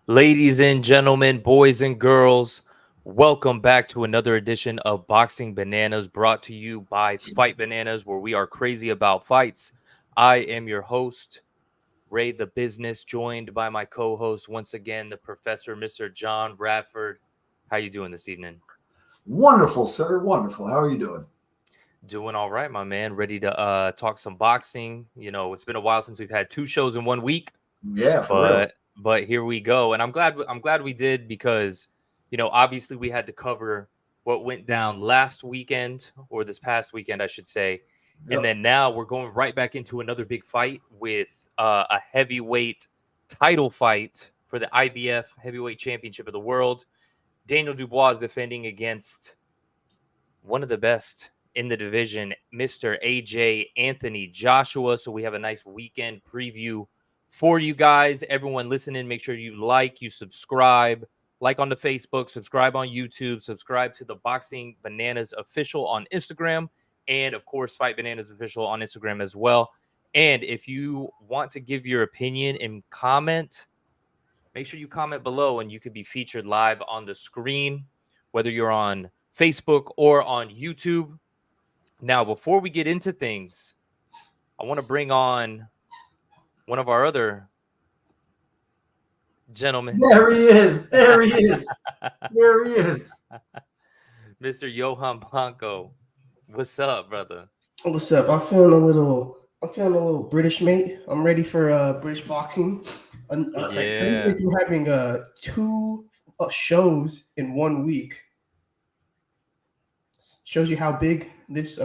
Ladies and gentlemen, boys and girls, welcome back to another edition of Boxing Bananas brought to you by Fight Bananas, where we are crazy about fights. I am your host, Ray the Business, joined by my co-host once again, the professor, Mr. John Radford. How you doing this evening? Wonderful, sir. Wonderful. How are you doing? Doing all right, my man. Ready to talk some boxing. You know, it's been a while since we've had two shows in 1 week. Yeah, for real. But here we go, and I'm glad we did because obviously we had to cover what went down last weekend, or this past weekend I should say. And Yep. then now we're going right back into another big fight with a heavyweight title fight for the IBF heavyweight championship of the world. Daniel Dubois is defending against one of the best in the division, Mr. AJ Anthony Joshua. So we have a nice weekend preview for you guys. Everyone listening, make sure you subscribe, like on the Facebook, subscribe on YouTube, subscribe to the Boxing Bananas official on Instagram, and of course Fight Bananas official on Instagram as well. And if you want to give your opinion and comment, make sure you comment below and you could be featured live on the screen, whether you're on Facebook or on YouTube. Now, before we get into things, I want to bring on one of our other gentlemen. There he is. There he is. There he is. Mr. Johan Blanco. What's up, brother? What's up? I'm feeling a little British, mate. I'm ready for British boxing. Yeah. We're having two shows in 1 week. Shows you how big this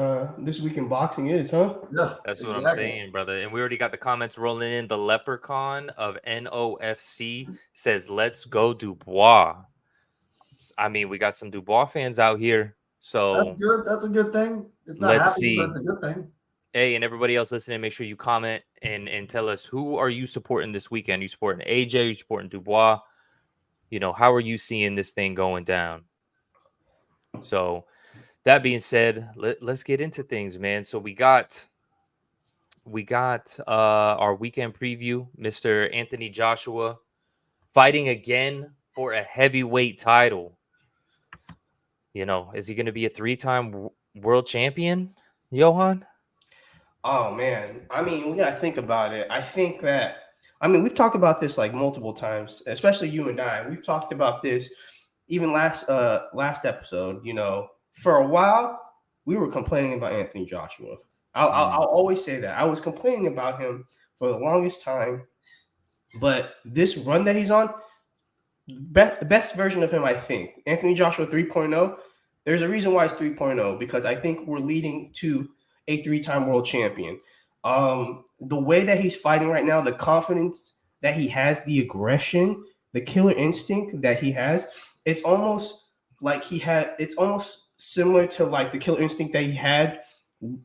week in boxing is, huh? Yeah, that's what I'm saying, brother. And we already got the comments rolling in. The Leprechaun of NOFC says, "Let's go Dubois." I mean, we got some Dubois fans out here, so that's good. That's a good thing. It's not happy, but it's a good thing. Hey, and everybody else listening, make sure you comment and tell us, who are you supporting this weekend? Are you supporting AJ? Are you supporting Dubois? How are you seeing this thing going down? So that being said, let's get into things, man. So we got our weekend preview. Mr. Anthony Joshua fighting again for a heavyweight title. Is he going to be a 3-time world champion, Johan? Oh man, I mean, we gotta think about it. We've talked about this like multiple times, especially you and I. We've talked about this even last episode. For a while, we were complaining about Anthony Joshua. I'll always say that. I was complaining about him for the longest time. But this run that he's on, best version of him, I think. Anthony Joshua 3.0, there's a reason why it's 3.0, because I think we're leading to a 3-time world champion. The way that he's fighting right now, the confidence that he has, the aggression, the killer instinct that he has, it's almost similar to like the killer instinct that he had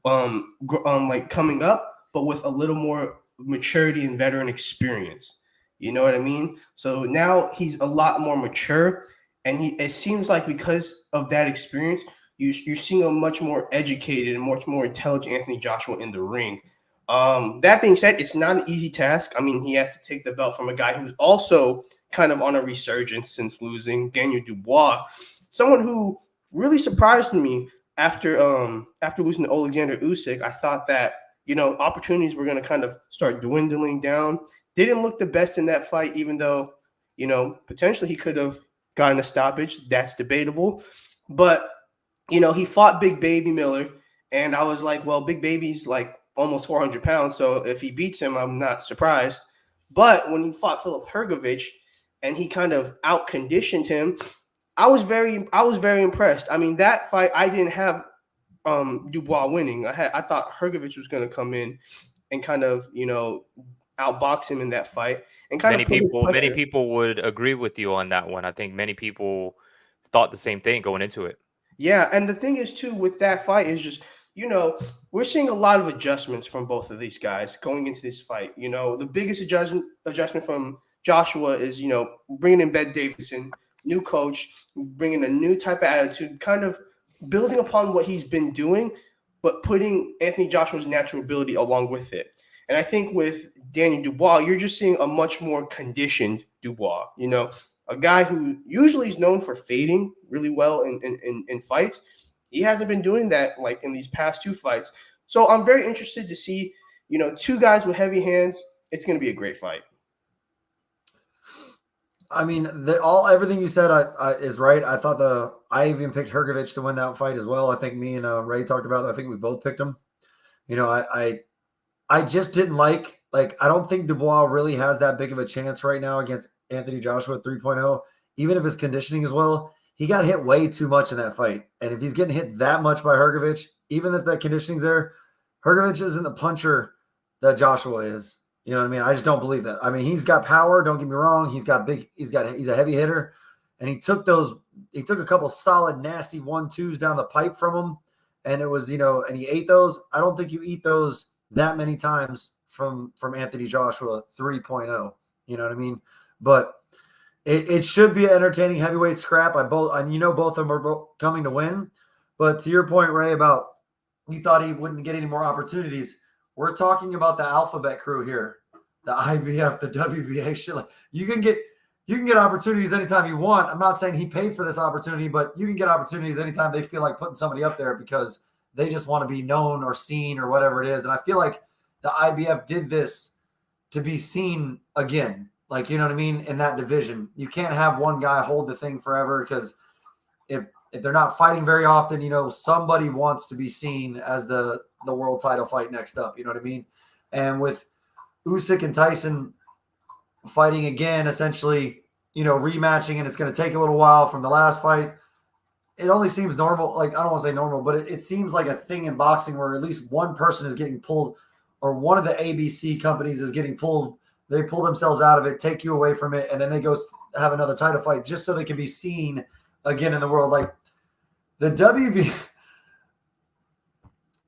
like coming up, but with a little more maturity and veteran experience. You know what I mean? So now he's a lot more mature, and it seems like because of that experience, you're seeing a much more educated and much more intelligent Anthony Joshua in the ring. That being said, it's not an easy task. I mean, he has to take the belt from a guy who's also kind of on a resurgence since losing, Daniel Dubois, someone who really surprised me after losing to Alexander Usyk. I thought that opportunities were going to kind of start dwindling down. Didn't look the best in that fight, even though potentially he could have gotten a stoppage. That's debatable, but he fought Big Baby Miller, and I was like, well, Big Baby's like almost 400 pounds, so if he beats him, I'm not surprised. But when he fought Filip Hrgović and he kind of out-conditioned him, I was very impressed. I mean, that fight, I didn't have Dubois winning. I thought Hrgović was going to come in and kind of outbox him in that fight. And many people would agree with you on that one. I think many people thought the same thing going into it. Yeah, and the thing is, too, with that fight is just, we're seeing a lot of adjustments from both of these guys going into this fight. The biggest adjustment from Joshua is, bringing in Ben Davison, new coach, bringing a new type of attitude, kind of building upon what he's been doing, but putting Anthony Joshua's natural ability along with it. And I think with Daniel Dubois, you're just seeing a much more conditioned Dubois. You know, a guy who usually is known for fading really well in fights. He hasn't been doing that like in these past 2 fights. So I'm very interested to see, you know, 2 guys with heavy hands. It's going to be a great fight. I mean, everything you said is right. I even picked Hrgovic to win that fight as well. I think me and Ray talked about it. I think we both picked him. You know, I just didn't like I don't think Dubois really has that big of a chance right now against Anthony Joshua 3.0. Even if his conditioning is well, he got hit way too much in that fight. And if he's getting hit that much by Hrgovic, even if that conditioning's there, Hrgovic isn't the puncher that Joshua is. You know what I mean? I just don't believe that. I mean, he's got power. Don't get me wrong. He's a heavy hitter, and he took a couple solid, nasty 1-2s down the pipe from him, and it was, you know, and he ate those. I don't think you eat those that many times from Anthony Joshua 3.0. You know what I mean? But it should be an entertaining heavyweight scrap. Both of them are coming to win. But to your point, Ray, about you thought he wouldn't get any more opportunities. We're talking about the alphabet crew here, the IBF, the WBA shit. Like, you can get opportunities anytime you want. I'm not saying he paid for this opportunity, but you can get opportunities anytime they feel like putting somebody up there because they just want to be known or seen or whatever it is. And I feel like the IBF did this to be seen again. Like, you know what I mean? In that division, you can't have one guy hold the thing forever because if they're not fighting very often, you know, somebody wants to be seen as the world title fight next up. You know what I mean? And with Usyk and Tyson fighting again, essentially, you know, rematching, and it's going to take a little while from the last fight. It only seems normal. Like, I don't want to say normal, but it seems like a thing in boxing where at least one person is getting pulled, or one of the ABC companies is getting pulled. They pull themselves out of it, take you away from it, and then they go have another title fight just so they can be seen again in the world. Like the WB,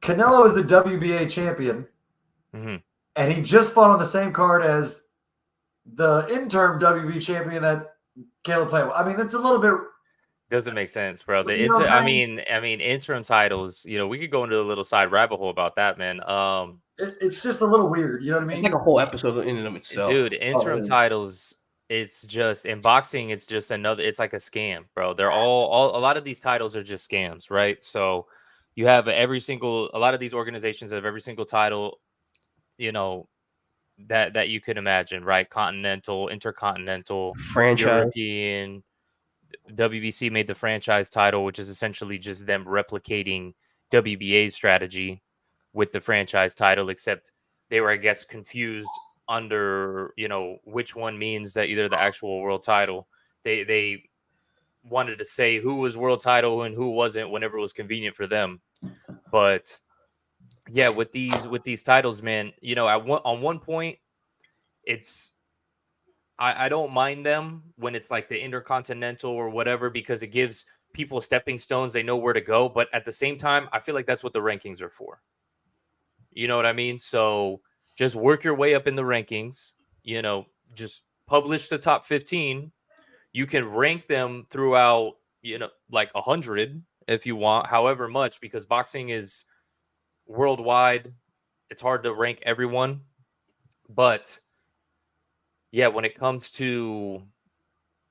Canelo is the WBA champion, and he just fought on the same card as the interim WBA champion that Caleb played. I mean, that's a little bit doesn't make sense, bro. I mean, interim titles. You know, we could go into a little side rabbit hole about that, man. It's just a little weird. You know what I mean? It's like a whole episode in and of itself, dude. Interim titles. It's just in boxing. It's just another. It's like a scam, bro. They're all. A lot of these titles are just scams, right? So you have a lot of these organizations have every single title, you know, that you could imagine, right? Continental, Intercontinental, franchise, European. WBC made the franchise title, which is essentially just them replicating WBA's strategy with the franchise title, except they were, I guess, confused under, you know, which one means that either the actual world title. They wanted to say who was world title and who wasn't whenever it was convenient for them. But yeah, with these titles, man, you know, on one point, it's I don't mind them when it's like the Intercontinental or whatever, because it gives people stepping stones. They know where to go. But at the same time, I feel like that's what the rankings are for. You know what I mean? So just work your way up in the rankings, you know, just publish the top 15. You can rank them throughout, you know, like 100 if you want, however much, because boxing is worldwide. It's hard to rank everyone. But yeah, when it comes to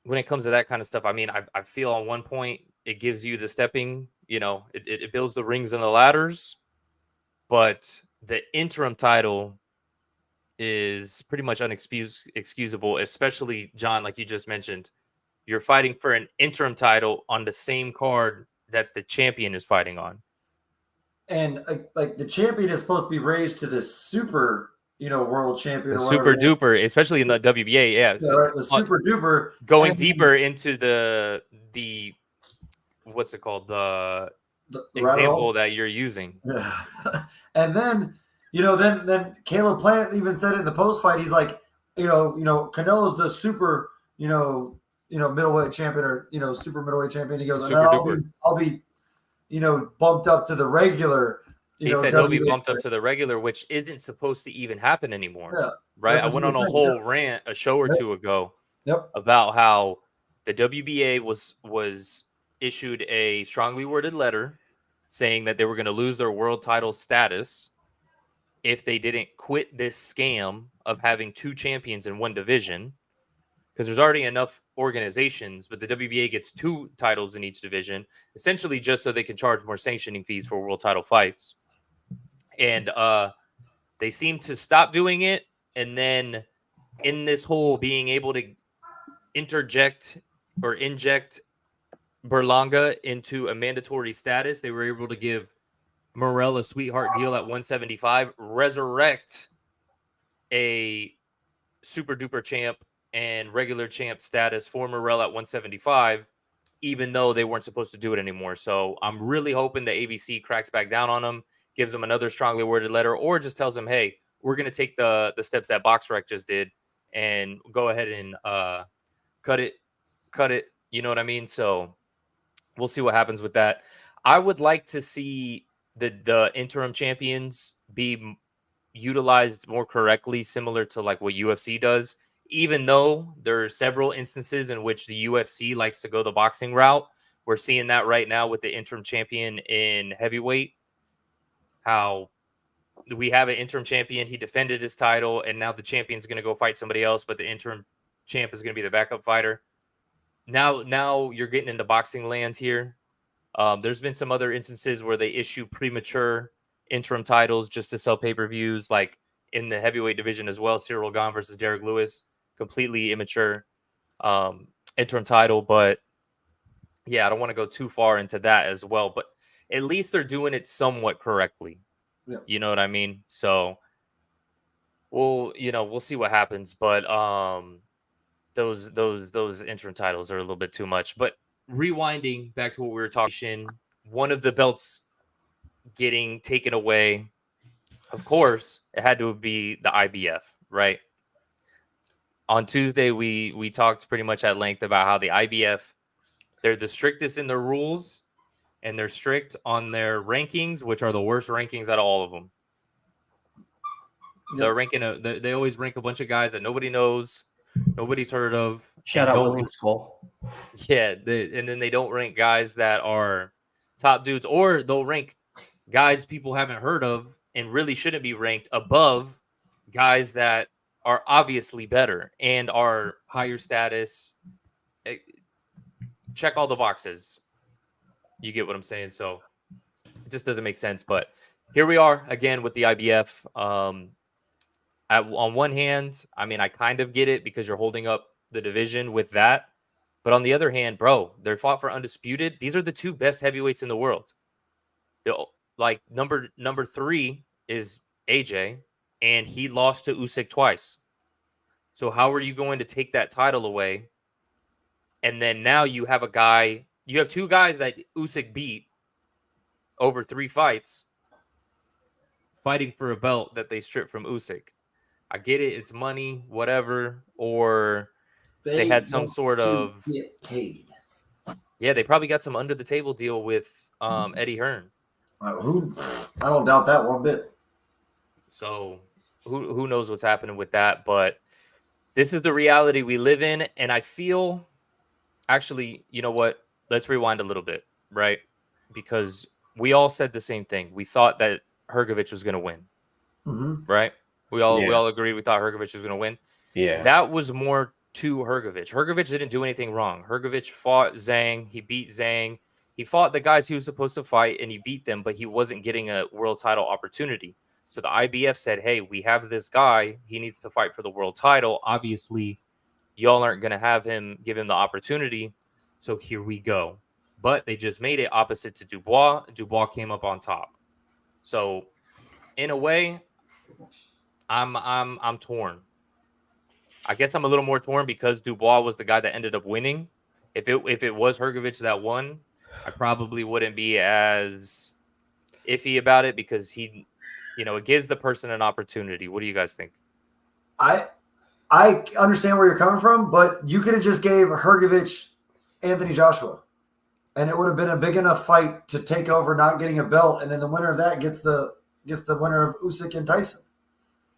that kind of stuff, I mean, I feel on one point it gives you the stepping, you know, it builds the rings and the ladders, but the interim title is pretty much unexcusable, especially, John, like you just mentioned. You're fighting for an interim title on the same card that the champion is fighting on. And like the champion is supposed to be raised to this super, you know, world champion. The super duper, especially in the WBA, yeah. Right, the super duper. Going deeper into the what's it called? The example that you're using. Yeah. And then, you know, then Caleb Plant even said it in the post fight. He's like, you know, Canelo's the super, you know, middleweight champion, or, you know, super middleweight champion. He goes, I'll be, you know, bumped up to the regular. He said he'll be bumped up to the regular, which isn't supposed to even happen anymore. Yeah, right? I went on a whole rant a show or two ago about how the WBA was issued a strongly worded letter saying that they were going to lose their world title status if they didn't quit this scam of having 2 champions in one division, because there's already enough organizations, but the WBA gets 2 titles in each division, essentially just so they can charge more sanctioning fees for world title fights. And they seem to stop doing it. And then in this whole being able to inject Berlanga into a mandatory status, they were able to give Morrell a sweetheart deal at 175, resurrect a super duper champ and regular champ status for Morrell at 175, even though they weren't supposed to do it anymore. So I'm really hoping the ABC cracks back down on them, gives them another strongly worded letter, or just tells them, hey, we're going to take the steps that BoxRec just did and go ahead and cut it. You know what I mean? So we'll see what happens with that. I would like to see the interim champions be utilized more correctly, similar to like what UFC does, even though there are several instances in which the UFC likes to go the boxing route. We're seeing that right now with the interim champion in heavyweight, how we have an interim champion. He defended his title, and now the champion's going to go fight somebody else, but the interim champ is going to be the backup fighter. Now you're getting into boxing lands here. There's been some other instances where they issue premature interim titles just to sell pay-per-views, like in the heavyweight division as well. Cyril Gane versus Derek Lewis, completely immature interim title. But yeah, I don't want to go too far into that as well. But at least they're doing it somewhat correctly. Yeah. You know what I mean? So we'll see what happens. But those interim titles are a little bit too much. But rewinding back to what we were talking, one of the belts getting taken away, of course, it had to be the IBF, right? On Tuesday, we talked pretty much at length about how the IBF, they're the strictest in their rules, and they're strict on their rankings, which are the worst rankings out of all of them. Yep. They're ranking they always rank a bunch of guys that nobody knows, nobody's heard of. Shout out William Skull. Yeah, and then they don't rank guys that are top dudes, or they'll rank guys people haven't heard of and really shouldn't be ranked above guys that are obviously better and are higher status. Check all the boxes. You get what I'm saying? So it just doesn't make sense. But here we are again with the IBF. On one hand, I mean, I kind of get it because you're holding up the division with that. But on the other hand, bro, they're fought for undisputed. These are the 2 best heavyweights in the world. Like number 3 is AJ, and he lost to Usyk twice. So how are you going to take that title away? And then now you have you have 2 guys that Usyk beat over 3 fights, fighting for a belt that they stripped from Usyk. I get it, it's money, whatever, or they had some sort of get paid. Yeah, they probably got some under the table deal with Eddie Hearn. I don't doubt that one bit. So who knows what's happening with that? But this is the reality we live in, and I feel, actually, you know what? Let's rewind a little bit, right? Because we all said the same thing. We thought that Hrgović was going to win, right? We all agreed. We thought Hrgović was going to win. Yeah, that was more to Hrgović. Hrgović didn't do anything wrong. Hrgović fought Zhang. He beat Zhang. He fought the guys he was supposed to fight, and he beat them, but he wasn't getting a world title opportunity. So the IBF said, hey, we have this guy. He needs to fight for the world title. Obviously, y'all aren't going to give him the opportunity. So here we go. But they just made it opposite to Dubois. Dubois came up on top. So in a way, I'm torn. I guess I'm a little more torn because Dubois was the guy that ended up winning. If it was Hrgović that won, I probably wouldn't be as iffy about it because it gives the person an opportunity. What do you guys think? I understand where you're coming from, but you could have just gave Hrgović Anthony Joshua, and it would have been a big enough fight to take over not getting a belt, and then the winner of that gets the winner of Usyk and Tyson.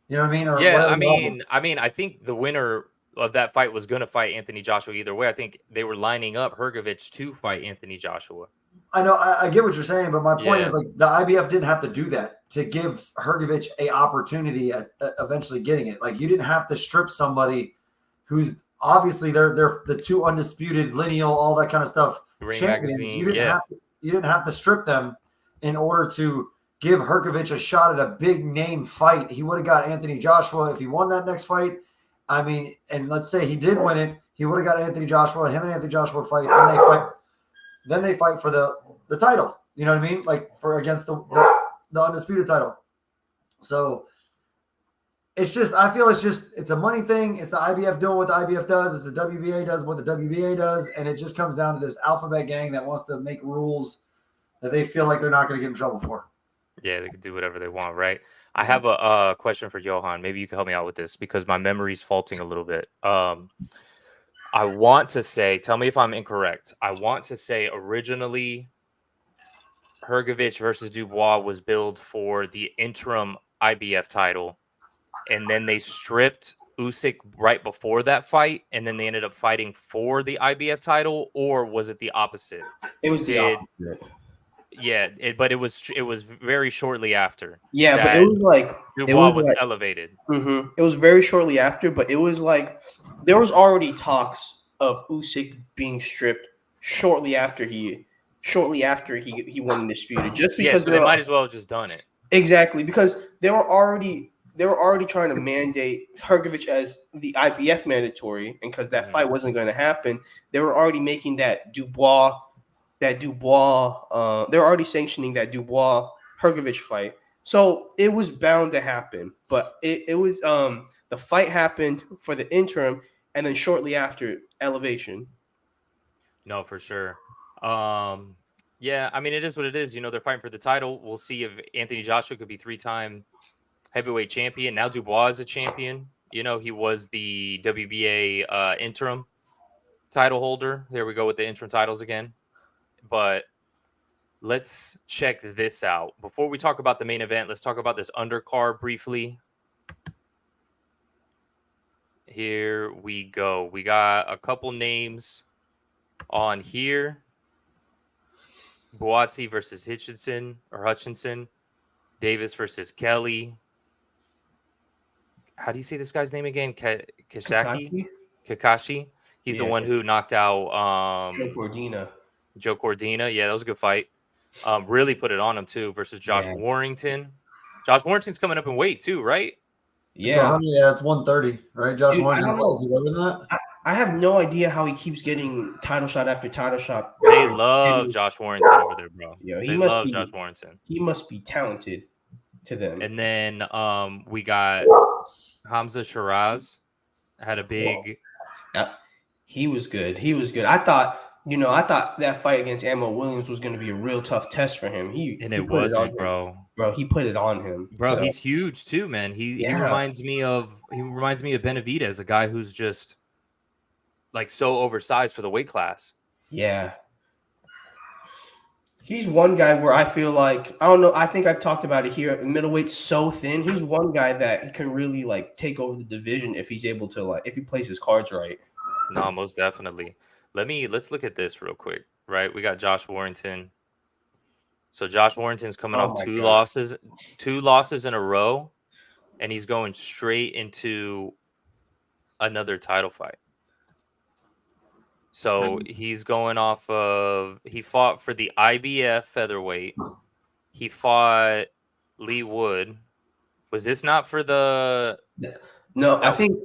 You know what I mean? Or yeah, I mean, I think the winner of that fight was going to fight Anthony Joshua either way. I think they were lining up Hrgović to fight Anthony Joshua. I know, I get what you're saying, but my point Yeah. is like the IBF didn't have to do that to give Hrgović a opportunity at eventually getting it. Like you didn't have to strip somebody who's obviously they're the two undisputed lineal, all that kind of stuff Ring champions. magazine, You didn't have to strip them in order to give Hrgović a shot at a big name fight. He would have got Anthony Joshua if he won that next fight. I mean, and let's say he did win it, he would have got Anthony Joshua. Him and Anthony Joshua fight, then they fight for the title. You know what I mean? Like for against the undisputed title. So it's just, I feel it's a money thing. It's the IBF doing what the IBF does. It's the WBA does what the WBA does. And it just comes down to this alphabet gang that wants to make rules that they feel like they're not going to get in trouble for. Yeah, they can do whatever they want, right? I have a question for Johan. Maybe you can help me out with this because my memory's faulting a little bit. I want to say, tell me if I'm incorrect. I want to say originally Hrgović versus Dubois was billed for the interim IBF title, and then they stripped Usyk right before that fight, and then they ended up fighting for the IBF title, or was it the opposite? It was the opposite. Yeah, but it was very shortly after. Yeah, but it was like Dubois was elevated. Mm-hmm. It was very shortly after, but it was like there was already talks of Usyk being stripped shortly after he won Undisputed. Just because so they might as well have just done it. Exactly, because they were already trying to mandate Hrgović as the IBF mandatory, and because that fight wasn't going to happen, they were already making that Dubois. They were already sanctioning that Dubois Hrgović fight, so it was bound to happen. But it was the fight happened for the interim, and then shortly after elevation. No, for sure. Yeah, I mean it is what it is. You know, they're fighting for the title. We'll see if Anthony Joshua could be 3-time heavyweight champion. Now Dubois is a champion. You know, he was the WBA interim title holder. There we go with the interim titles again. But let's check this out. Before we talk about the main event, let's talk about this undercard briefly. Here we go. We got a couple names on here. Buatsi versus Hutchinson. Davis versus Kelly. How do you say this guy's name again? Cacace. He's the one who knocked out Joe Cordina. Yeah, that was a good fight. Really put it on him too versus Josh Warrington. Josh Warrington's coming up in weight too, right? Yeah. It's 130, right? Josh Warrington, is he better than that? I have no idea how he keeps getting title shot after title shot. They love Josh Warrington over there, bro. Yeah, they love Josh Warrington. He must be talented to them. And then we got Hamza Sheeraz had a big. He was good. I thought that fight against Ammo Williams was going to be a real tough test for him. It wasn't, bro. Bro, he put it on him. Bro, he's huge too, man. He reminds me of Benavidez, a guy who's just like so oversized for the weight class. Yeah. He's one guy where I feel like, I don't know, I think I've talked about it here. Middleweight's so thin. He's one guy that he can really like take over the division if he's able to, like, if he plays his cards right. No, most definitely. Let's look at this real quick, right? We got Josh Warrington. So Josh Warrington's coming off two losses in a row, and he's going straight into another title fight. So he's going off of, he fought for the IBF featherweight. He fought Lee Wood. Was this not for the? No, I think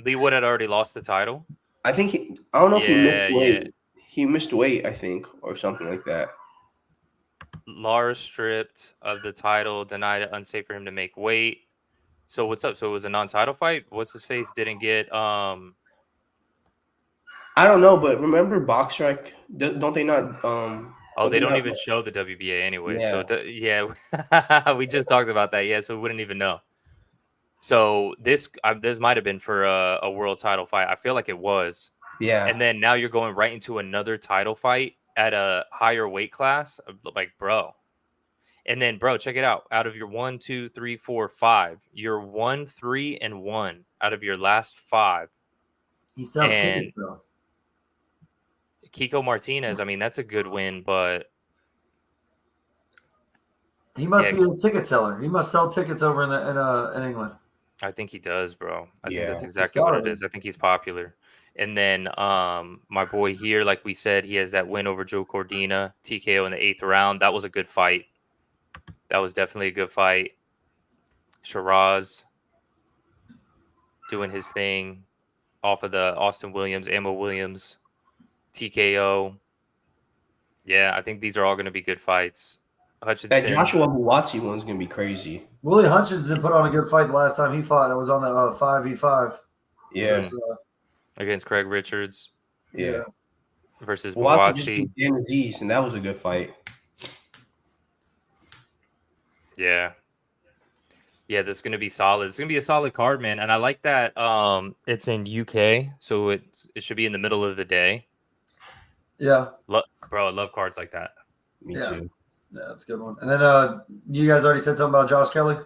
Lee Wood had already lost the title. I think I don't know if he missed weight. Yeah. He missed weight, I think, or something like that. Lara stripped of the title, denied it unsafe for him to make weight. So what's up? So it was a non-title fight. What's his face didn't get I don't know, but remember BoxRec? Don't they not? They don't even show the WBA anyway. Yeah. So we just talked about that. Yeah, so we wouldn't even know. So this might have been for a world title fight. I feel like it was. Yeah. And then now you're going right into another title fight at a higher weight class. Like, bro. And then, bro, check it out. Out of your 1, 2, 3, 4, 5, you're 1, 3, and 1 out of your last 5. He sells tickets, bro. Kiko Martinez, I mean, that's a good win, but He must be a ticket seller. He must sell tickets over in England. I think he does, bro. I think that's Yeah. exactly what it is. I think he's popular. And then my boy here, like we said, he has that win over Joe Cordina, TKO in the 8th round. That was a good fight. That was definitely a good fight. Sheeraz doing his thing off of the Austin Williams, Ammo Williams, TKO. Yeah, I think these are all going to be good fights. Hutchinson. That Joshua Buatsi one's gonna be crazy. Willy Hutchinson put on a good fight the last time he fought. That was on the 5v5. Yeah. Against Craig Richards. Yeah. Versus Buatsi just Buatsi. beat Dan Aziz, and that was a good fight. Yeah. Yeah, this is gonna be solid. It's gonna be a solid card, man. And I like that it's in UK, so it should be in the middle of the day. Yeah. Bro, I love cards like that. Me too. Yeah, that's a good one. And then you guys already said something about Josh Kelly?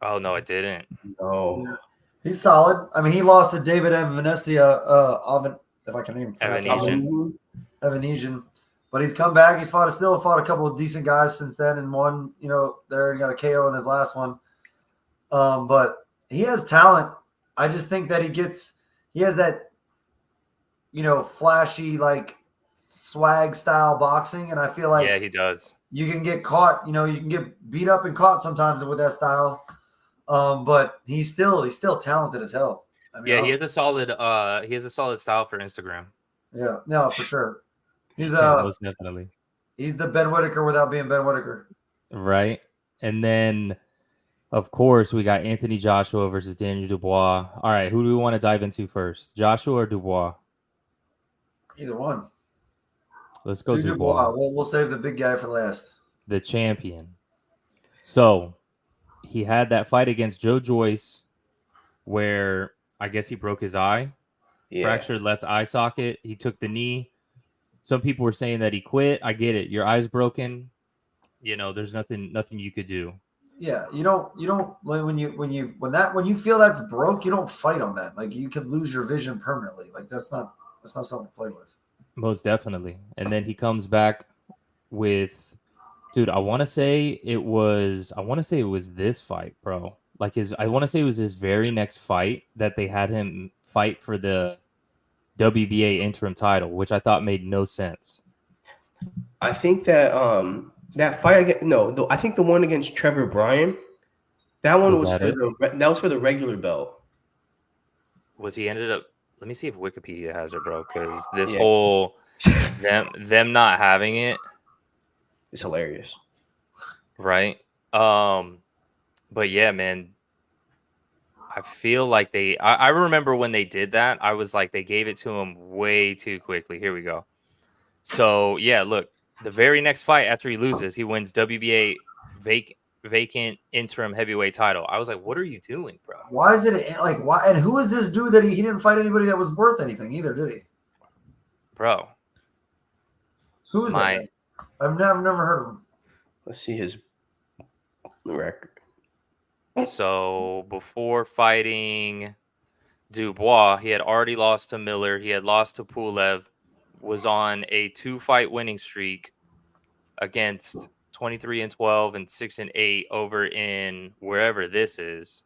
Oh no, it didn't. No. He's solid. I mean, he lost to David Evanesian, if I can even pronounce it. Evanesian. But he's come back. He's still fought a couple of decent guys since then, and won, there and got a KO in his last one. But he has talent. I just think that he has that, flashy, like, swag style boxing, and I feel like he does. You can get caught, you can get beat up and caught sometimes with that style. But he's still talented as hell. I mean, he has a solid style for Instagram. Yeah, no, for sure. He's most definitely. He's the Ben Whitaker without being Ben Whitaker. Right. And then of course we got Anthony Joshua versus Daniel Dubois. All right, who do we want to dive into first? Joshua or Dubois? Either one. Let's go Dubois. We'll save the big guy for last. The champion. So he had that fight against Joe Joyce where I guess he broke his eye. Yeah. Fractured left eye socket. He took the knee. Some people were saying that he quit. I get it. Your eye's broken. There's nothing you could do. Yeah, you don't like when you feel that's broke, you don't fight on that. Like you could lose your vision permanently. Like that's not something to play with. Most definitely. And then he comes back with, dude, I want to say it was this fight, bro. Like I want to say it was his very next fight that they had him fight for the WBA interim title, which I thought made no sense. I think that that fight I think the one against Trevor Bryan, that one was for the regular belt. Was he ended up? Let me see if Wikipedia has it, bro. Because this whole them not having it, it's hilarious, right? But yeah, man. I feel like I remember when they did that, I was like, they gave it to him way too quickly. Here we go. So, yeah, look, the very next fight after he loses, he wins WBA vacant interim heavyweight title. I was like, what are you doing, bro? Why is it like, why? And who is this dude that he didn't fight anybody that was worth anything either, did he? Bro. Who is that? I've never heard of him. Let's see his record. So before fighting Dubois, he had already lost to Miller. He had lost to Pulev, was on a 2-fight winning streak against 23-12 and 6-8 over in wherever this is.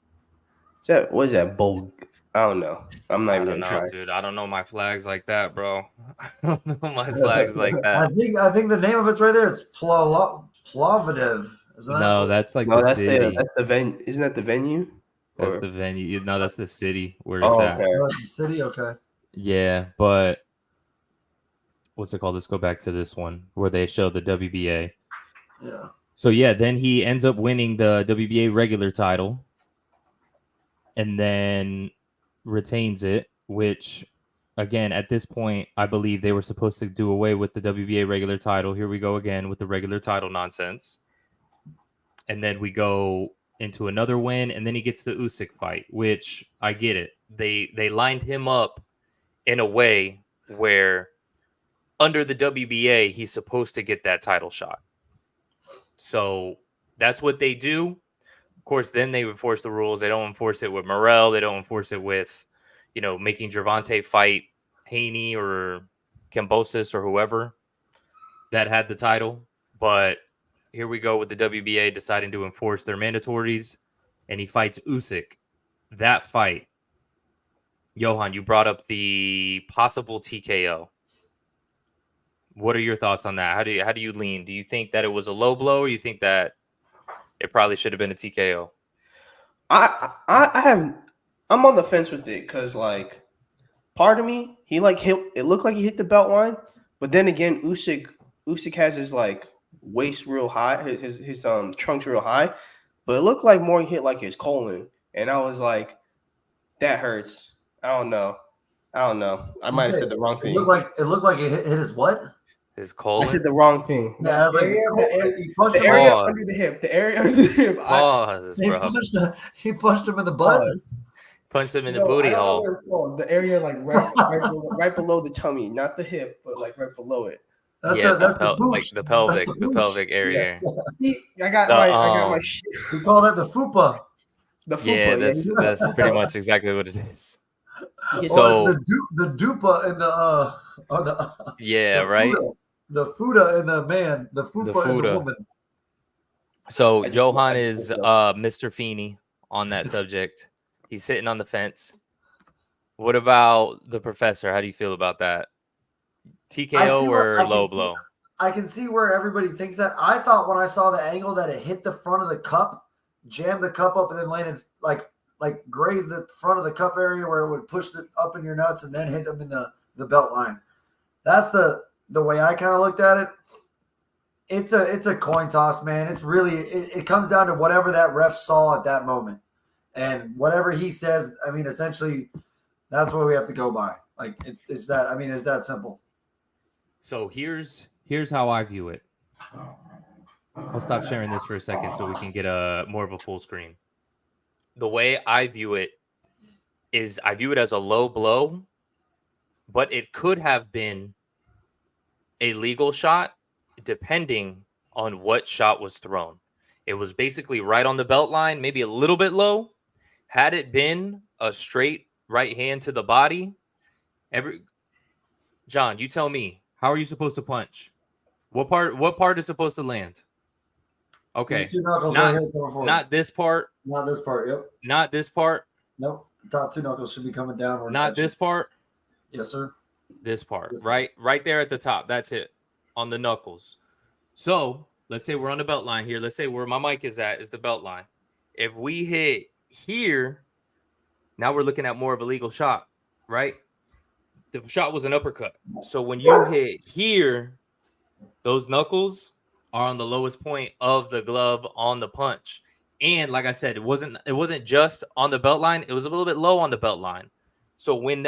What is that? Bulg? I don't know. I'm not even gonna try. Dude. I don't know my flags like that, bro. I don't know my flags like that. I think the name of it's right there. It's Plovdiv. No, that's like the city. That's the venue. Isn't that the venue? That's the venue. No, that's the city where it's at. Okay. That's the city. Okay. Yeah, but what's it called? Let's go back to this one where they show the WBA. Yeah. So yeah, then he ends up winning the WBA regular title, and then retains it. Which, again, at this point, I believe they were supposed to do away with the WBA regular title. Here we go again with the regular title nonsense. And then we go into another win, and then he gets the Usyk fight, which I get it. They lined him up in a way where under the WBA, he's supposed to get that title shot. So that's what they do. Of course, then they enforce the rules. They don't enforce it with Morrell. They don't enforce it with, making Gervonta fight Haney or Kambosos or whoever that had the title. But here we go with the WBA deciding to enforce their mandatories, and he fights Usyk. That fight, Johan, you brought up the possible TKO. What are your thoughts on that? How do you lean? Do you think that it was a low blow, or you think that it probably should have been a TKO? I'm on the fence with it because like part of me he like hit it looked like he hit the belt line, but then again Usyk has his like waist real high, his trunks real high, but it looked like more he hit like his colon, and I was like, that hurts. I don't know. I might have said the wrong thing. It looked like it hit his what? His colon. I said the wrong thing. Yeah, The area under the hip. The area under the hip. Pause, bro. He punched him in the butt. Punched him in the booty hole. The area like right below the tummy, not the hip, but like right below it. That's the pelvic area. Yeah. I got my shit. We call that the fupa. The fupa. Yeah, that's pretty much exactly what it is. So the dupa and the right. The fuda and the man, the fupa and the woman. So Johan is Mr. Feeney on that subject. He's sitting on the fence. What about the professor? How do you feel about that? TKO or low blow? I can see where everybody thinks that. I thought when I saw the angle that it hit the front of the cup, jammed the cup up, and then landed like grazed the front of the cup area where it would push it up in your nuts and then hit them in the belt line. That's the way I kind of looked at it. It's a coin toss, man. It's really it comes down to whatever that ref saw at that moment. And whatever he says, I mean, essentially, that's what we have to go by. Like it's that. I mean, it's that simple. So here's how I view it. I'll stop sharing this for a second so we can get more of a full screen. The way I view it is I view it as a low blow, but it could have been a legal shot depending on what shot was thrown. It was basically right on the belt line, maybe a little bit low. Had it been a straight right hand to the body, John, you tell me, how are you supposed to punch? What part is supposed to land? Okay. These two knuckles right here coming forward. Not this part. Not this part. Yep. Not this part. Nope. The top two knuckles should be coming downward. Not this part. Yes, sir. This part. Right there at the top. That's it. On the knuckles. So let's say we're on the belt line here. Let's say where my mic is at is the belt line. If we hit here, now we're looking at more of a legal shot, right? The shot was an uppercut. So when you hit here, those knuckles are on the lowest point of the glove on the punch. And like I said, it wasn't just on the belt line. It was a little bit low on the belt line. So when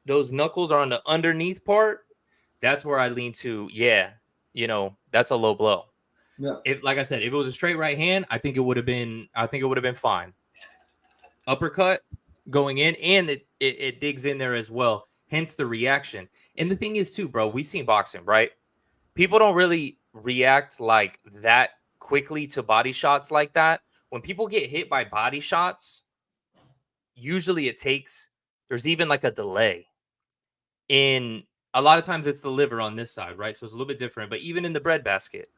those knuckles are on the underneath part, that's where I lean to, that's a low blow. Yeah. Like I said, if it was a straight right hand, I think it would have been fine. Uppercut going in, and it digs in there as well. Hence the reaction. And the thing is too, bro, we've seen boxing, right? People don't really react like that quickly to body shots like that. When people get hit by body shots, usually there's even like a delay. In a lot of times it's the liver on this side, right? So it's a little bit different. But even in the breadbasket,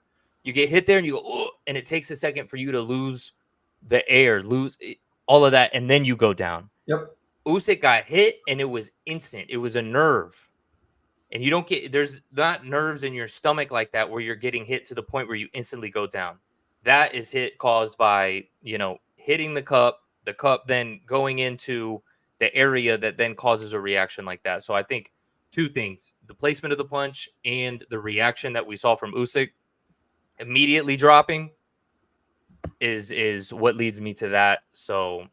you get hit there and you go, oh, and it takes a second for you to lose the air, lose all of that, and then you go down. Yep. Usyk got hit and it was instant. It was a nerve. And there's not nerves in your stomach like that where you're getting hit to the point where you instantly go down. That is hit caused by, hitting the cup then going into the area that then causes a reaction like that. So I think two things, the placement of the punch and the reaction that we saw from Usyk immediately dropping is what leads me to that. So,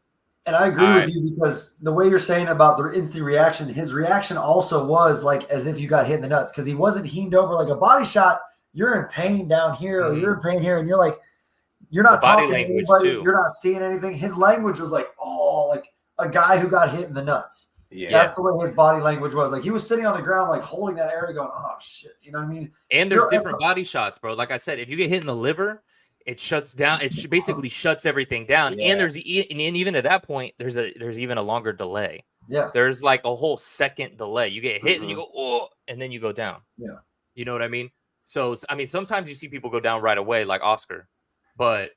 and I agree with you because the way you're saying about the instant reaction, his reaction also was like as if you got hit in the nuts because he wasn't heaved over like a body shot. You're in pain down here or you're in pain here, and you're like, you're not talking to anybody. You're not seeing anything. His language was like, like a guy who got hit in the nuts. Yeah. That's the way his body language was. Like he was sitting on the ground, like holding that area going, oh shit. You know what I mean? And there's different body shots, bro. Like I said, if you get hit in the liver, it shuts down. It basically shuts everything down. Yeah. And even at that point, there's even a longer delay. Yeah. There's like a whole second delay. You get hit and you go, oh, and then you go down. Yeah. You know what I mean? So I mean, sometimes you see people go down right away, like Oscar, but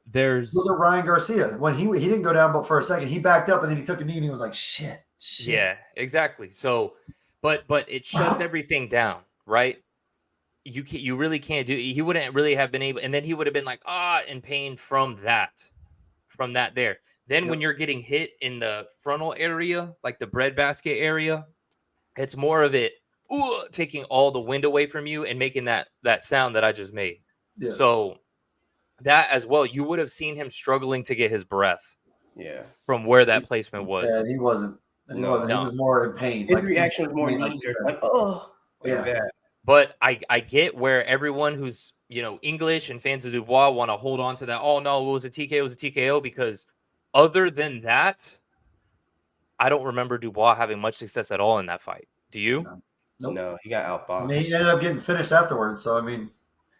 there's Look at Ryan Garcia. When he didn't go down, but for a second he backed up and then he took a knee and he was like, shit. yeah, exactly. So, but it shuts everything down, right? You really can't do. He wouldn't really have been able, and then he would have been like in pain from that there. Then when you're getting hit in the frontal area, like the breadbasket area, it's more of it taking all the wind away from you and making that sound that I just made. Yeah. So that as well, you would have seen him struggling to get his breath. Yeah. From where that placement was. Yeah, he wasn't. He wasn't. No. He was more in pain. His reaction was more knee jerk, like, oh, yeah. that. But I get where everyone who's, English and fans of Dubois want to hold on to that. Oh, no, it was a TKO, because other than that, I don't remember Dubois having much success at all in that fight. Do you? No. Nope. No, he got outboxed. I mean, he ended up getting finished afterwards. So, I mean.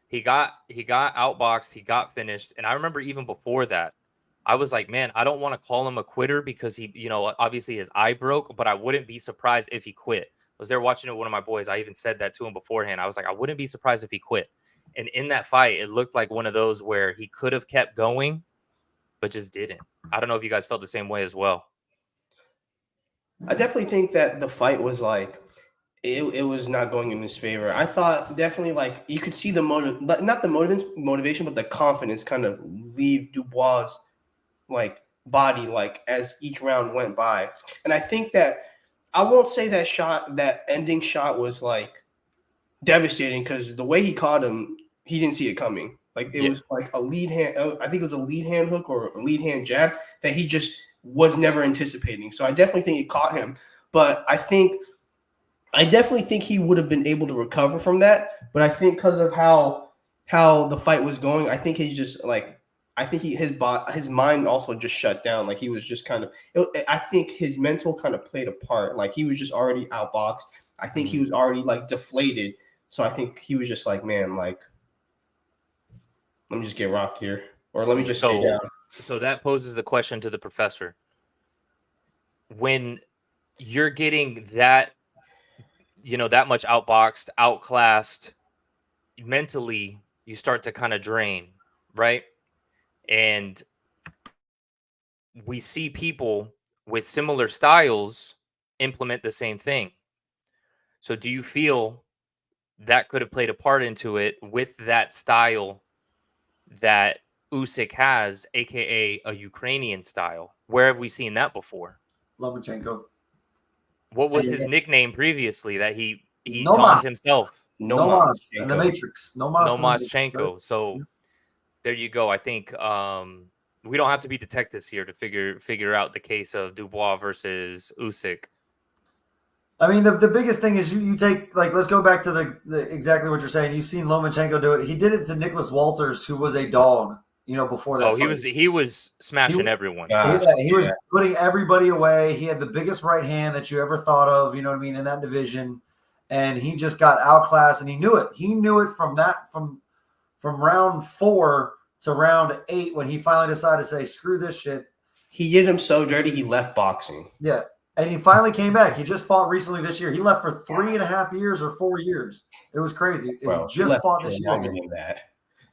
He got outboxed. He got finished. And I remember even before that, I was like, man, I don't want to call him a quitter because he, obviously his eye broke, but I wouldn't be surprised if he quit. I was there watching it with one of my boys. I even said that to him beforehand. I was like, I wouldn't be surprised if he quit. And in that fight, it looked like one of those where he could have kept going, but just didn't. I don't know if you guys felt the same way as well. I definitely think that the fight was like, it was not going in his favor. I thought definitely like you could see the not the motivation, but the confidence kind of leave Dubois' like body like as each round went by. And I think that I won't say that ending shot was like devastating because the way he caught him, he didn't see it coming. Like it was like a lead hand. I think it was a lead hand hook or a lead hand jab that he just was never anticipating. So I definitely think it caught him. But I definitely think he would have been able to recover from that. But I think because of how the fight was going, I think he's just like his mind also just shut down. Like he was just kind of. I think his mental kind of played a part. Like he was just already outboxed. I think he was already like deflated. So I think he was just like, man, like, let me just get rocked here, or let me just stay down. So that poses the question to the professor: when you're getting that, that much outboxed, outclassed, mentally, you start to kind of drain, right? And we see people with similar styles implement the same thing. So do you feel that could have played a part into it with that style that Usyk has, aka a Ukrainian style? Where have we seen that before? Lomachenko. What was his nickname previously that he Nomas. called himself? Nomas in the Matrix. Nomaschenko. So there you go. I think we don't have to be detectives here to figure out the case of Dubois versus Usyk. I mean, the biggest thing is you take, like, let's go back to the exactly what you're saying. You've seen Lomachenko do it. He did it to Nicholas Walters, who was a dog, before that. Oh, he was smashing everyone. He was putting everybody away. He had the biggest right hand that you ever thought of, in that division. And he just got outclassed, and he knew it. He knew it from round 4 to round 8 when he finally decided to say, screw this shit. He did him so dirty, he left boxing. Yeah. And he finally came back. He just fought recently this year. He left for 3.5 years or 4 years. It was crazy. Bro, he just fought this year.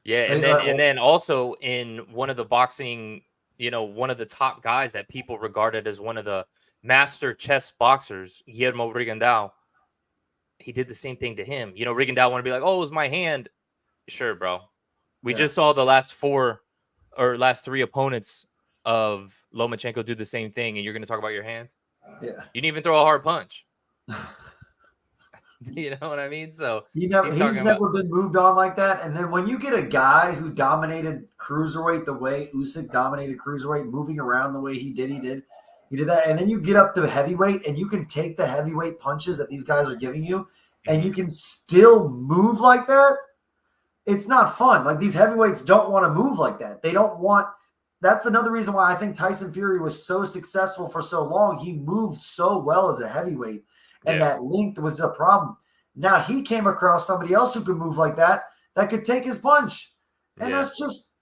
Yeah, and then also in one of the boxing, one of the top guys that people regarded as one of the master chess boxers, Guillermo Rigondeaux, he did the same thing to him. Rigondeaux want to be like, oh, it was my hand. Sure, bro. We just saw the last 3 opponents of Lomachenko do the same thing, and you're going to talk about your hands? Yeah. You didn't even throw a hard punch. You know what I mean? So he's never been moved on like that. And then when you get a guy who dominated cruiserweight the way Usyk dominated cruiserweight, moving around the way he did that. And then you get up to heavyweight and you can take the heavyweight punches that these guys are giving you and you can still move like that. It's not fun. Like, these heavyweights don't want to move like that. They don't want. That's another reason why I think Tyson Fury was so successful for so long. He moved so well as a heavyweight, and that length was a problem. Now he came across somebody else who could move like that could take his punch, and that's just.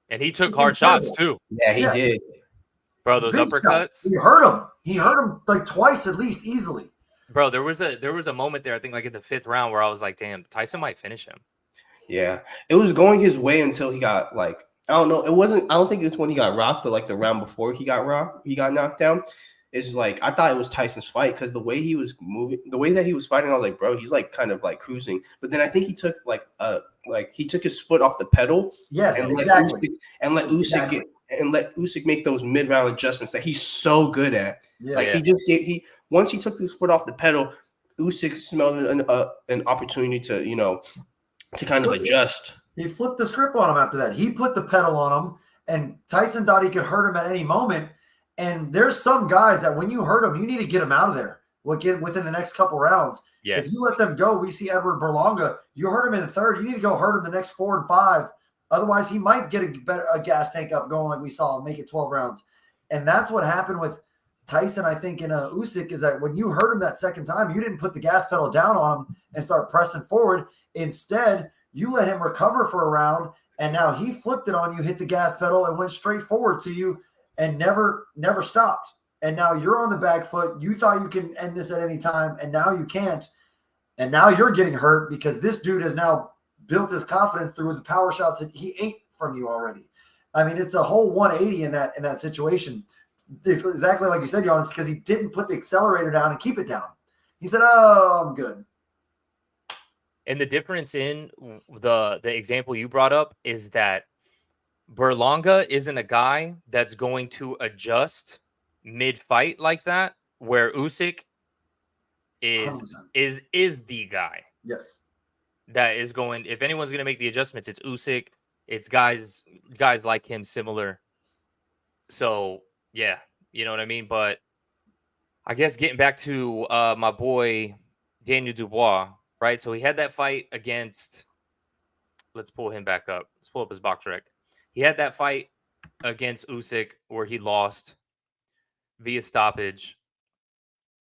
And he took hard shots too. Yeah, he did. Bro, those uppercuts. Shots. He hurt him. He hurt him like twice at least, easily. Bro, there was a moment there, I think, like in the 5th round, where I was like, damn, Tyson might finish him. Yeah, it was going his way until he got like I don't know. It wasn't. I don't think it's when he got rocked, but like the round before he got rocked, he got knocked down. It's like I thought it was Tyson's fight because the way he was moving, the way that he was fighting, I was like, bro, he's like kind of like cruising. But then I think he took like he took his foot off the pedal. Yes, and exactly. Let Usyk make those mid round adjustments that he's so good at. Yes. Like he once he took his foot off the pedal, Usyk smelled an opportunity to to kind of adjust. He flipped the script on him after that. He put the pedal on him, and Tyson thought he could hurt him at any moment. And there's some guys that when you hurt them, you need to get them out of there within the next couple rounds. Yeah. If you let them go, we see Edward Berlanga. You hurt him in the third. You need to go hurt him the next 4 and 5. Otherwise, he might get a gas tank up going like we saw and make it 12 rounds. And that's what happened with Tyson, I think, in Usyk, is that when you hurt him that second time, you didn't put the gas pedal down on him and start pressing forward. Instead, you let him recover for a round, and now he flipped it on you, hit the gas pedal, and went straight forward to you and never stopped. And now you're on the back foot. You thought you can end this at any time, and now you can't. And now you're getting hurt because this dude has now built his confidence through the power shots that he ate from you already. I mean, it's a whole 180 in that situation. It's exactly like you said, Jan, because he didn't put the accelerator down and keep it down. He said, "Oh, I'm good." And the difference in the example you brought up is that Berlanga isn't a guy that's going to adjust mid-fight like that, where Usyk is 100%. is the guy. Yes. That is going. If anyone's going to make the adjustments, it's Usyk. It's guys like him, similar. So yeah, you know what I mean. But I guess getting back to my boy Daniel Dubois, right? So he had that fight against. Let's pull him back up. Let's pull up his box rec. He had that fight against Usyk where he lost via stoppage.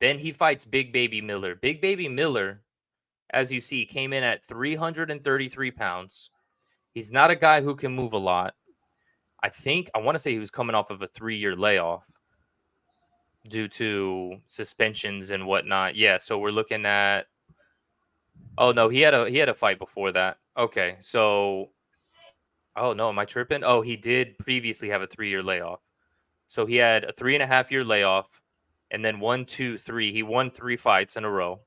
Then he fights Big Baby Miller. Big Baby Miller, as you see, came in at 333 pounds. He's not a guy who can move a lot. I want to say he was coming off of a 3-year layoff due to suspensions and whatnot. Yeah, so we're looking at. Oh no, he had a fight before that. Okay, so. Oh no, am I tripping? Oh, he did previously have a 3-year layoff. So he had a 3.5-year layoff, and then 1, 2, 3. He won 3 fights in a row.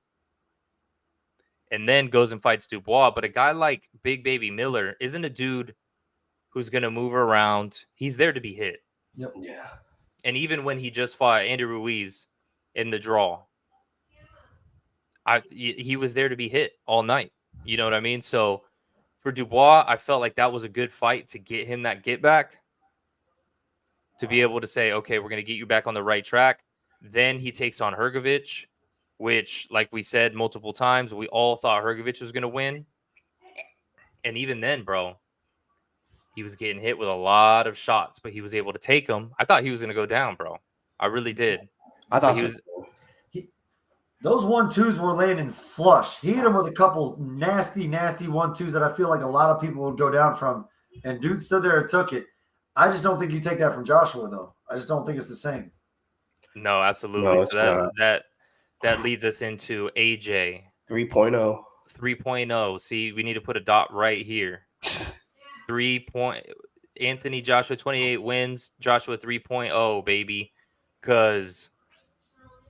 And then goes and fights Dubois. But a guy like Big Baby Miller isn't a dude who's going to move around. He's there to be hit. Yep. Yeah. And even when he just fought Andy Ruiz in the draw, he was there to be hit all night. You know what I mean? So for Dubois, I felt like that was a good fight to get him that get back, to be able to say, okay, we're going to get you back on the right track. Then he takes on Hrgović, which, like we said multiple times, we all thought Hrgović was going to win. And even then, bro, he was getting hit with a lot of shots, but he was able to take them. I thought he was going to go down, bro. I really did. I thought he was. Those 1-2s were landing flush. He hit him with a couple nasty 1-2s that I feel like a lot of people would go down from. And dude stood there and took it. I just don't think you take that from Joshua, though. I just don't think it's the same. No, absolutely. No, so that leads us into AJ 3.0. 3.0. See, we need to put a dot right here. 3. Anthony Joshua 28 wins. Joshua 3.0, baby. Because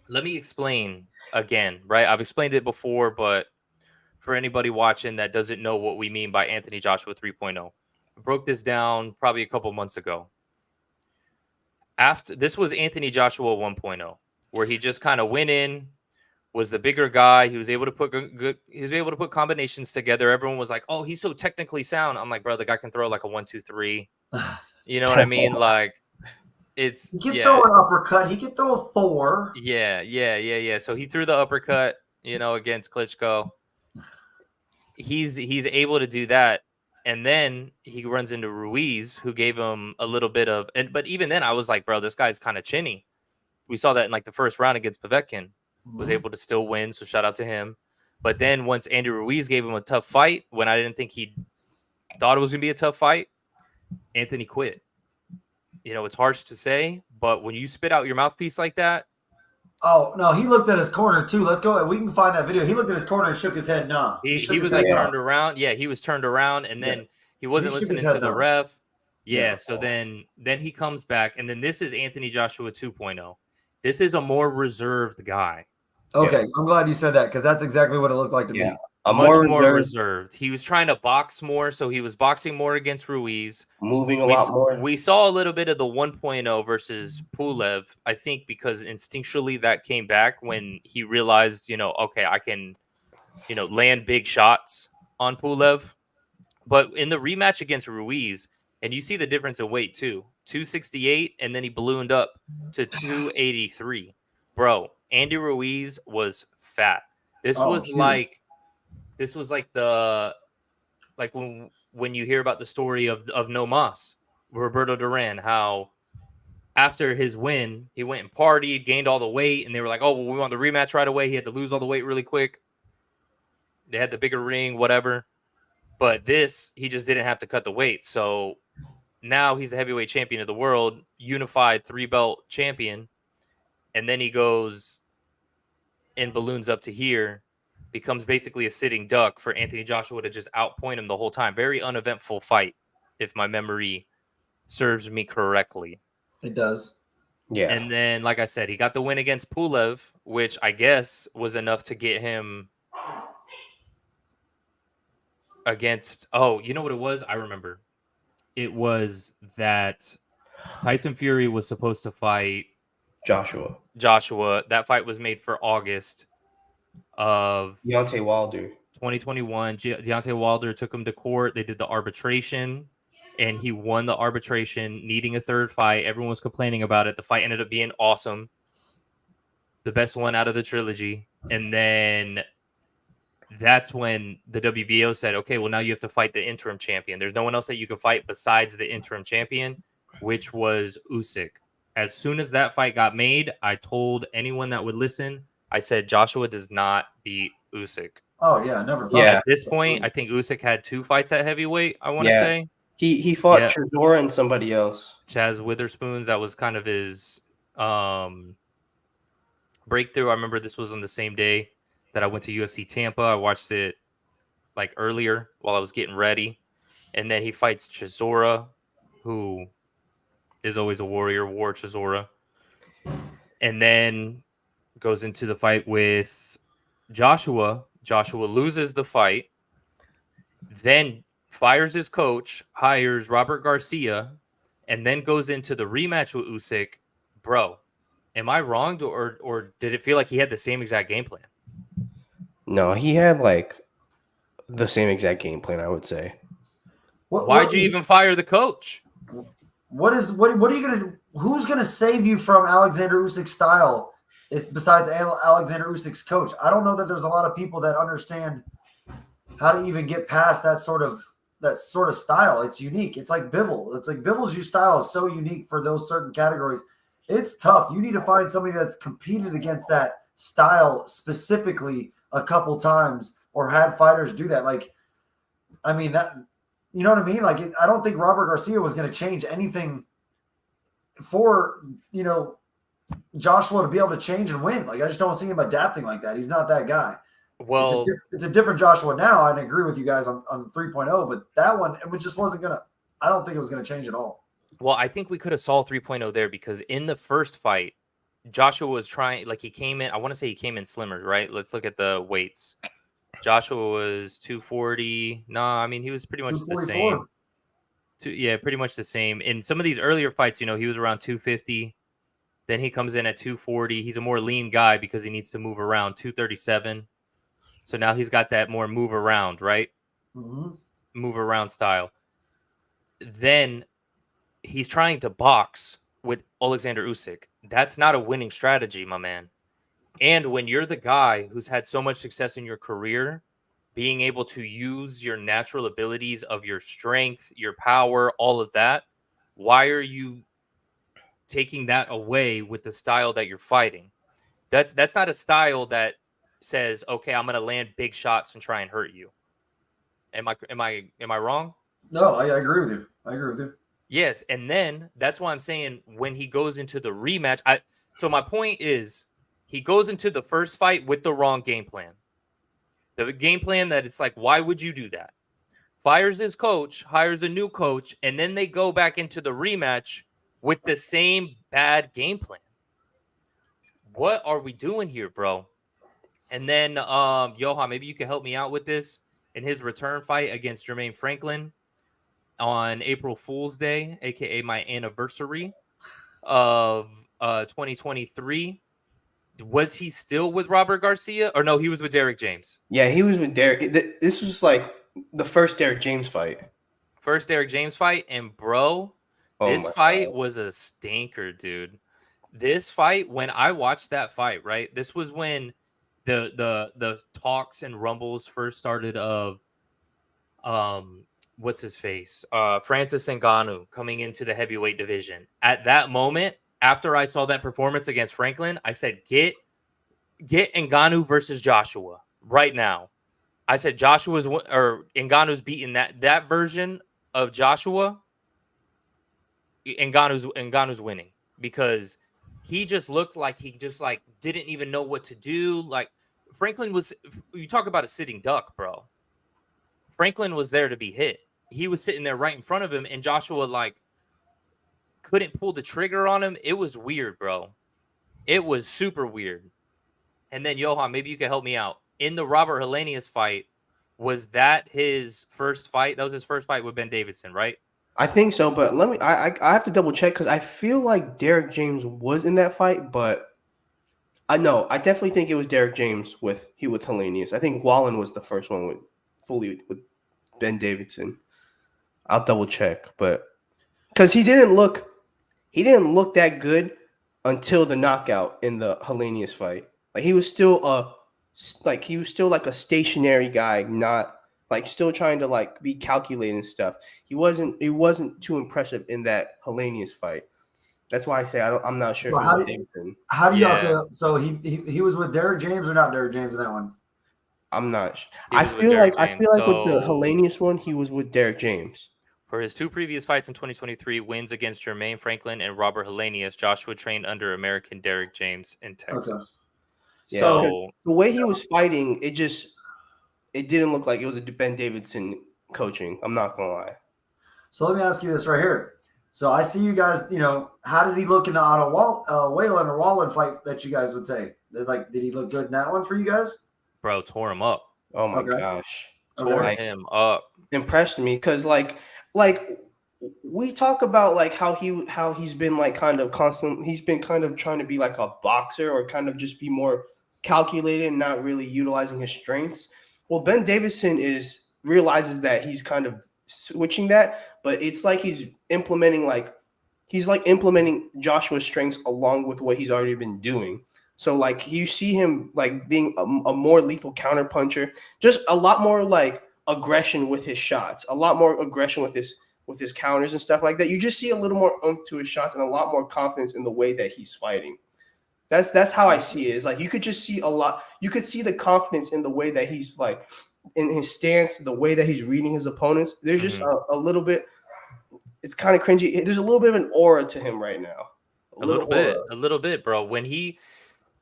let me explain again, right? I've explained it before, but for anybody watching that doesn't know what we mean by Anthony Joshua 3.0, I broke this down probably a couple months ago. This was Anthony Joshua 1.0, where he just kind of went in, was the bigger guy. He was able to put he was able to put combinations together. Everyone was like, "Oh, he's so technically sound." I'm like, "Bro, the guy can throw like a 1, 2, 3." You know what I mean? Like, he can throw an uppercut. He can throw a 4. Yeah. So he threw the uppercut, against Klitschko. He's able to do that. And then he runs into Ruiz, who gave him a little bit of, but even then I was like, bro, this guy's kind of chinny. We saw that in like the first round against Povetkin, was able to still win. So shout out to him. But then once Andy Ruiz gave him a tough fight, when I didn't think he thought it was going to be a tough fight, Anthony quit. It's harsh to say, but when you spit out your mouthpiece like that, Oh no, he looked at his corner too. Let's go. We can find that video. He looked at his corner and shook his head. Nah, He shook his was head like no. turned around. Yeah, he was turned around, and then he wasn't shook his listening head to the no. ref. Yeah, Yeah. so then he comes back, and then this is Anthony Joshua 2.0. This is a more reserved guy. Okay, I'm glad you said that because that's exactly what it looked like to me. A Much more more reserved, reserved. He was trying to box more, so he was boxing more against Ruiz. moving a lot more. We saw a little bit of the 1.0 versus Pulev, I think, because instinctually that came back when he realized, okay, I can, land big shots on Pulev. But in the rematch against Ruiz, and you see the difference in weight too, 268, and then he ballooned up to 283. Bro, Andy Ruiz was fat. This was huge. like when you hear about the story of No Mas, Roberto Duran, how after his win, he went and partied, gained all the weight, and they were like, oh, well, we want the rematch right away. He had to lose all the weight really quick. They had the bigger ring, whatever. But this, he just didn't have to cut the weight. So now he's the heavyweight champion of the world, unified 3-belt champion. And then he goes and balloons up to here, becomes basically a sitting duck for Anthony Joshua to just outpoint him the whole time. Very uneventful fight, if my memory serves me correctly. It does. Yeah. And then, like I said, he got the win against Pulev, which I guess was enough to get him against. Oh, you know what it was? I remember. It was that Tyson Fury was supposed to fight Joshua. That fight was made for August of Deontay Wilder. 2021. Deontay Wilder took him to court. They did the arbitration, and he won the arbitration, needing a third fight. Everyone was complaining about it. The fight ended up being awesome. The best one out of the trilogy. And then that's when the WBO said, okay, well, now you have to fight the interim champion. There's no one else that you can fight besides the interim champion, which was Usyk. As soon as that fight got made, I told anyone that would listen, I said, Joshua does not beat Usyk. Oh, yeah, I never thought. Yeah. At this point, I think Usyk had 2 fights at heavyweight, I want to say. He fought Chisora and somebody else. Chaz Witherspoon, that was kind of his breakthrough. I remember this was on the same day that I went to UFC Tampa. I watched it like earlier while I was getting ready. And then he fights Chisora, who is always a warrior, War Chisora. And then goes into the fight with Joshua. Joshua loses the fight, then fires his coach, hires Robert Garcia, and then goes into the rematch with Usyk. Bro, am I wrong, or did it feel like he had the same exact game plan? No, he had like the same exact game plan, I would say. Why'd you even fire the coach? What are you gonna? Who's gonna save you from Alexander Usyk's style? Is besides Alexander Usyk's coach? I don't know that there's a lot of people that understand how to even get past that sort of style. It's unique. It's like Bivol. It's like Bivol's style is so unique for those certain categories. It's tough. You need to find somebody that's competed against that style specifically a couple times or had fighters do that. Like, I mean, that, you know what I mean? Like, I don't think Robert Garcia was going to change anything for, Joshua to be able to change and win. Like, I just don't see him adapting like that. He's not that guy. Well, it's a different Joshua now. I agree with you guys on 3.0, but that one, it just wasn't going to, I don't think it was going to change at all. Well, I think we could have saw 3.0 there because in the first fight, Joshua was trying, like, he came in, I want to say he came in slimmer, right? Let's look at the weights. Joshua was 240. No, I mean, he was pretty much the same. Pretty much the same. In some of these earlier fights, he was around 250. Then he comes in at 240. He's a more lean guy because he needs to move around. 237. So now he's got that more move around, right? Mm-hmm. Move around style. Then he's trying to box with Alexander Usyk. That's not a winning strategy, my man. And when you're the guy who's had so much success in your career, being able to use your natural abilities of your strength, your power, all of that, why are you taking that away with the style that you're fighting? That's not a style that says, okay, I'm going to land big shots and try and hurt you. Am I wrong? No, I agree with you. Yes, and then that's why I'm saying when he goes into the rematch, so my point is He goes into the first fight with the wrong game plan. The game plan that it's like, why would you do that? Fires his coach, hires a new coach, and then they go back into the rematch with the same bad game plan. What are we doing here, bro? And then, Johan, maybe you can help me out with this. In his return fight against Jermaine Franklin on April Fool's Day, aka my anniversary of 2023, was he still with Robert Garcia? Or no, he was with Derek James. Yeah, he was with Derek. This was like the first Derek James fight. First Derek James fight, and bro, this fight was a stinker, dude. This fight, when I watched that fight, right? This was when the talks and rumbles first started of what's his face? Francis Ngannou coming into the heavyweight division. At that moment, after I saw that performance against Franklin, I said, get Ngannou versus Joshua right now. I said Ngannou's beating that version of Joshua. Ngannou's winning, because he just looked like he just like didn't even know what to do. Like Franklin was, you talk about a sitting duck, bro. Franklin was there to be hit. He was sitting there right in front of him, and Joshua like couldn't pull the trigger on him. It was weird, bro. It was super weird. And then Johan, maybe you can help me out. In the Robert Helenius fight, was that his first fight? That was his first fight with Ben Davidson, right? I think so, but I have to double check because I feel like Derek James was in that fight, but I definitely think it was Derek James with Helenius. I think Wallen was the first one with Ben Davidson. I'll double check, but because he didn't look that good until the knockout in the Helenius fight. Like he was still like a stationary guy, not like still trying to like be calculating and stuff. He wasn't too impressive in that Helenius fight. That's why I say I'm not sure. Well, how do y'all feel? So he was with Derek James or not Derek James in that one? I'm not sure. I feel like with the Helenius one, he was with Derek James. For his two previous fights in 2023, wins against Jermaine Franklin and Robert Helenius, Joshua trained under American Derek James in Texas. Okay. Yeah. So the way he was fighting, it didn't look like it was a Ben Davidson coaching. I'm not gonna lie. So let me ask you this right here. So I see you guys. How did he look in the Whalen or Wallen fight that you guys would say? Did he look good in that one for you guys? Bro, tore him up. Oh my gosh, tore him up. Impressed me because like we talk about like how he's been like kind of constant. He's been kind of trying to be like a boxer or kind of just be more calculated and not really utilizing his strengths. Well, Ben Davidson realizes that he's kind of switching that, but it's like he's implementing Joshua's strengths along with what he's already been doing. So like you see him like being a more lethal counterpuncher, just a lot more like aggression with his shots, a lot more aggression with his counters and stuff like that. You just see a little more oomph to his shots and a lot more confidence in the way that he's fighting. That's how I see it. It's like you could just see a lot. You could see the confidence in the way that he's like in his stance, the way that he's reading his opponents. There's just a little bit. It's kind of cringy. There's a little bit of an aura to him right now. A little bit, bro. When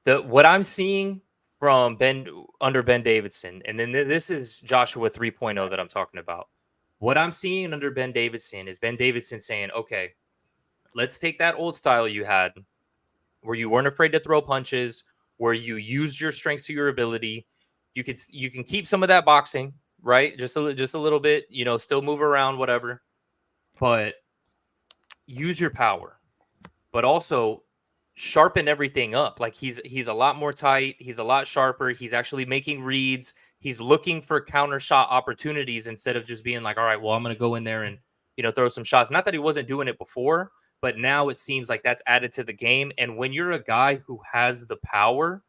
what I'm seeing from under Ben Davidson, and then this is Joshua 3.0 that I'm talking about. What I'm seeing under Ben Davidson is Ben Davidson saying, okay, let's take that old style you had where you weren't afraid to throw punches, where you used your strengths to your ability. You can keep some of that boxing, right? Just a little bit, still move around, whatever. But use your power. But also sharpen everything up. Like he's a lot more tight. He's a lot sharper. He's actually making reads. He's looking for counter shot opportunities instead of just being like, all right, well, I'm going to go in there and, throw some shots. Not that he wasn't doing it before, but now it seems like that's added to the game. And when you're a guy who has the power,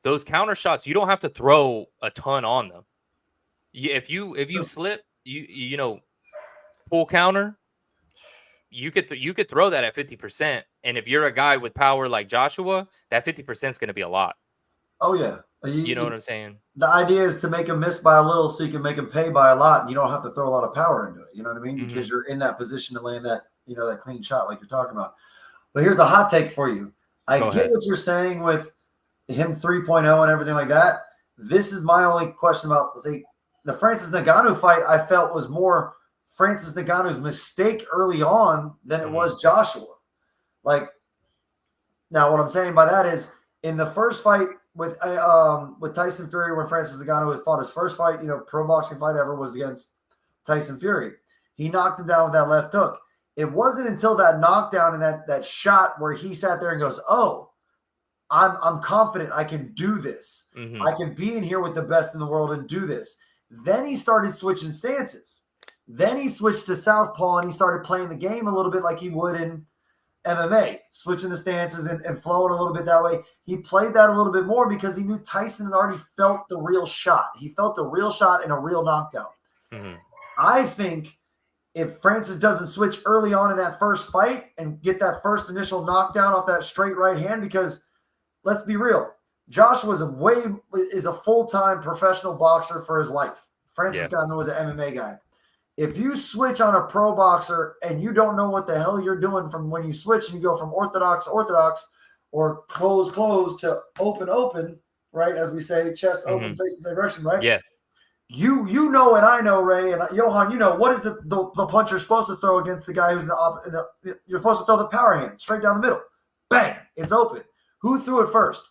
those counter shots, you don't have to throw a ton on them. If you slip, full counter, you could throw that at 50%. And if you're a guy with power like Joshua, that 50% is going to be a lot. Oh yeah. You know what I'm saying? The idea is to make him miss by a little so you can make him pay by a lot, and you don't have to throw a lot of power into it. You know what I mean? Because you're in that position to land that, that clean shot like you're talking about. But here's a hot take for you. I get what you're saying with him 3.0 and everything like that. This is my only question about, say, the Francis Ngannou fight. I felt was more Francis Ngannou's mistake early on than it was Joshua. Like, now what I'm saying by that is in the first fight with Tyson Fury, when Francis Ngannou had fought his first fight, pro boxing fight ever, was against Tyson Fury. He knocked him down with that left hook. It wasn't until that knockdown and that shot where he sat there and goes, "Oh, I'm confident I can do this. I can be in here with the best in the world and do this." Then he started switching stances. Then he switched to southpaw and he started playing the game a little bit like he would in MMA, switching the stances and flowing a little bit that way. He played that a little bit more because he knew Tyson had already felt the real shot. He felt the real shot and a real knockdown. I think if Francis doesn't switch early on in that first fight and get that first initial knockdown off that straight right hand, because let's be real, Joshua is a full-time professional boxer for his life. Francis Ngannou was an MMA guy. If you switch on a pro boxer and you don't know what the hell you're doing from when you switch and you go from orthodox or close to open, right? As we say, chest open, face the same direction, right? Yeah. You know, and I know, Ray, and Johan, what is the punch you're supposed to throw against the guy who's you're supposed to throw the power hand straight down the middle. Bang, it's open. Who threw it first?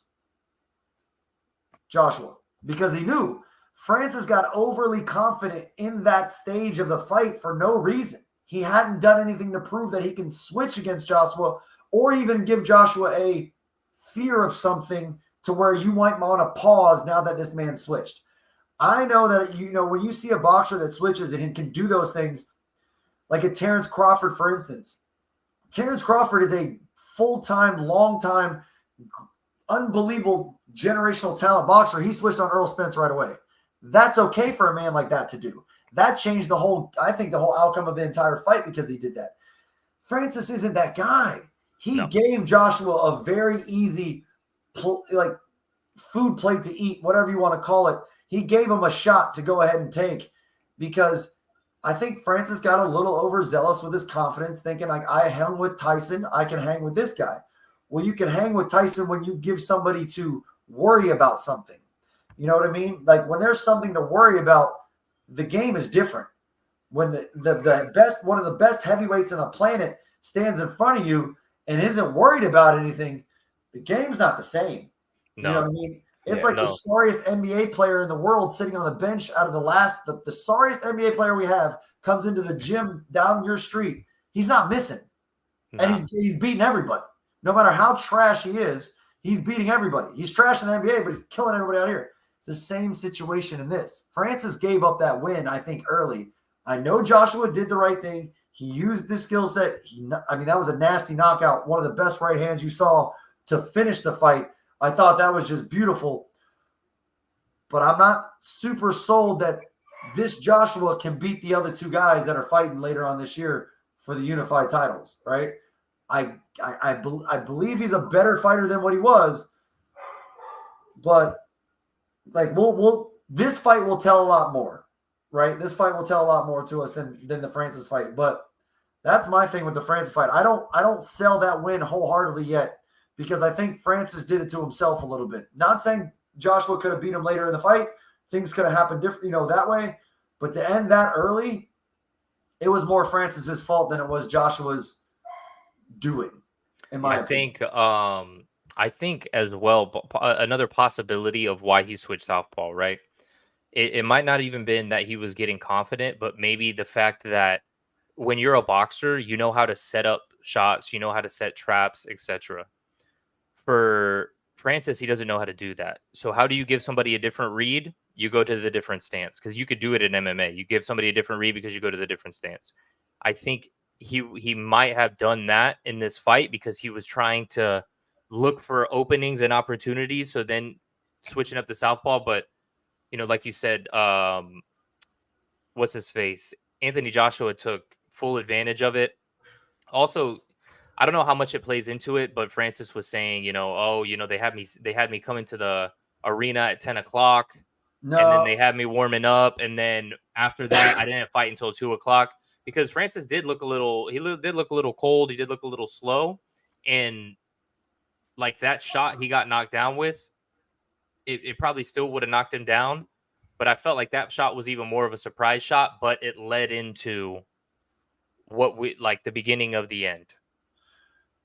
Joshua, because he knew. Francis got overly confident in that stage of the fight for no reason. He hadn't done anything to prove that he can switch against Joshua or even give Joshua a fear of something to where you might want to pause now that this man switched. I know that, when you see a boxer that switches and can do those things, like a Terrence Crawford, for instance. Terrence Crawford is a full-time, long-time, unbelievable generational talent boxer. He switched on Earl Spence right away. That's okay for a man like that to do. That changed the whole outcome of the entire fight because he did that. Francis isn't that guy. He gave Joshua a very easy, food plate to eat, whatever you want to call it. He gave him a shot to go ahead and take because I think Francis got a little overzealous with his confidence, thinking like, I hung with Tyson, I can hang with this guy. Well, you can hang with Tyson when you give somebody to worry about something. You know what I mean? Like when there's something to worry about, the game is different. When the best, one of the best heavyweights on the planet stands in front of you and isn't worried about anything, the game's not the same. No. You know what I mean? It's the sorriest NBA player in the world sitting on the bench out of the sorriest NBA player we have comes into the gym down your street. He's not missing. No. And he's beating everybody. No matter how trash he is, he's beating everybody. He's trash in the NBA, but he's killing everybody out here. It's the same situation in this. Francis gave up that win, I think, early. I know Joshua did the right thing. He used this skill set. That was a nasty knockout. One of the best right hands you saw to finish the fight. I thought that was just beautiful. But I'm not super sold that this Joshua can beat the other two guys that are fighting later on this year for the unified titles, right? I believe he's a better fighter than what he was. But this fight will tell a lot more, right? This fight will tell a lot more to us than the Francis fight. But that's my thing with the Francis fight. I don't sell that win wholeheartedly yet because I think Francis did it to himself a little bit. Not saying Joshua could have beat him later in the fight. Things could have happened different, that way. But to end that early, it was more Francis's fault than it was Joshua's doing. In my opinion. I think as well, another possibility of why he switched southpaw, right? It might not even been that he was getting confident, but maybe the fact that when you're a boxer, you know how to set up shots, you know how to set traps, etc. For Francis, he doesn't know how to do that. So how do you give somebody a different read? You go to the different stance because you could do it in MMA. You give somebody a different read because you go to the different stance. I think he might have done that in this fight because he was trying to look for openings and opportunities. So then switching up the southpaw, but like you said, what's his face? Anthony Joshua took full advantage of it. Also, I don't know how much it plays into it, but Francis was saying, they had me come into the arena at 10 o'clock. No. And then they had me warming up. And then after that, I didn't fight until 2 o'clock because Francis did look a little cold. He did look a little slow. And like that shot he got knocked down with, it probably still would have knocked him down. But I felt like that shot was even more of a surprise shot, but it led into the beginning of the end.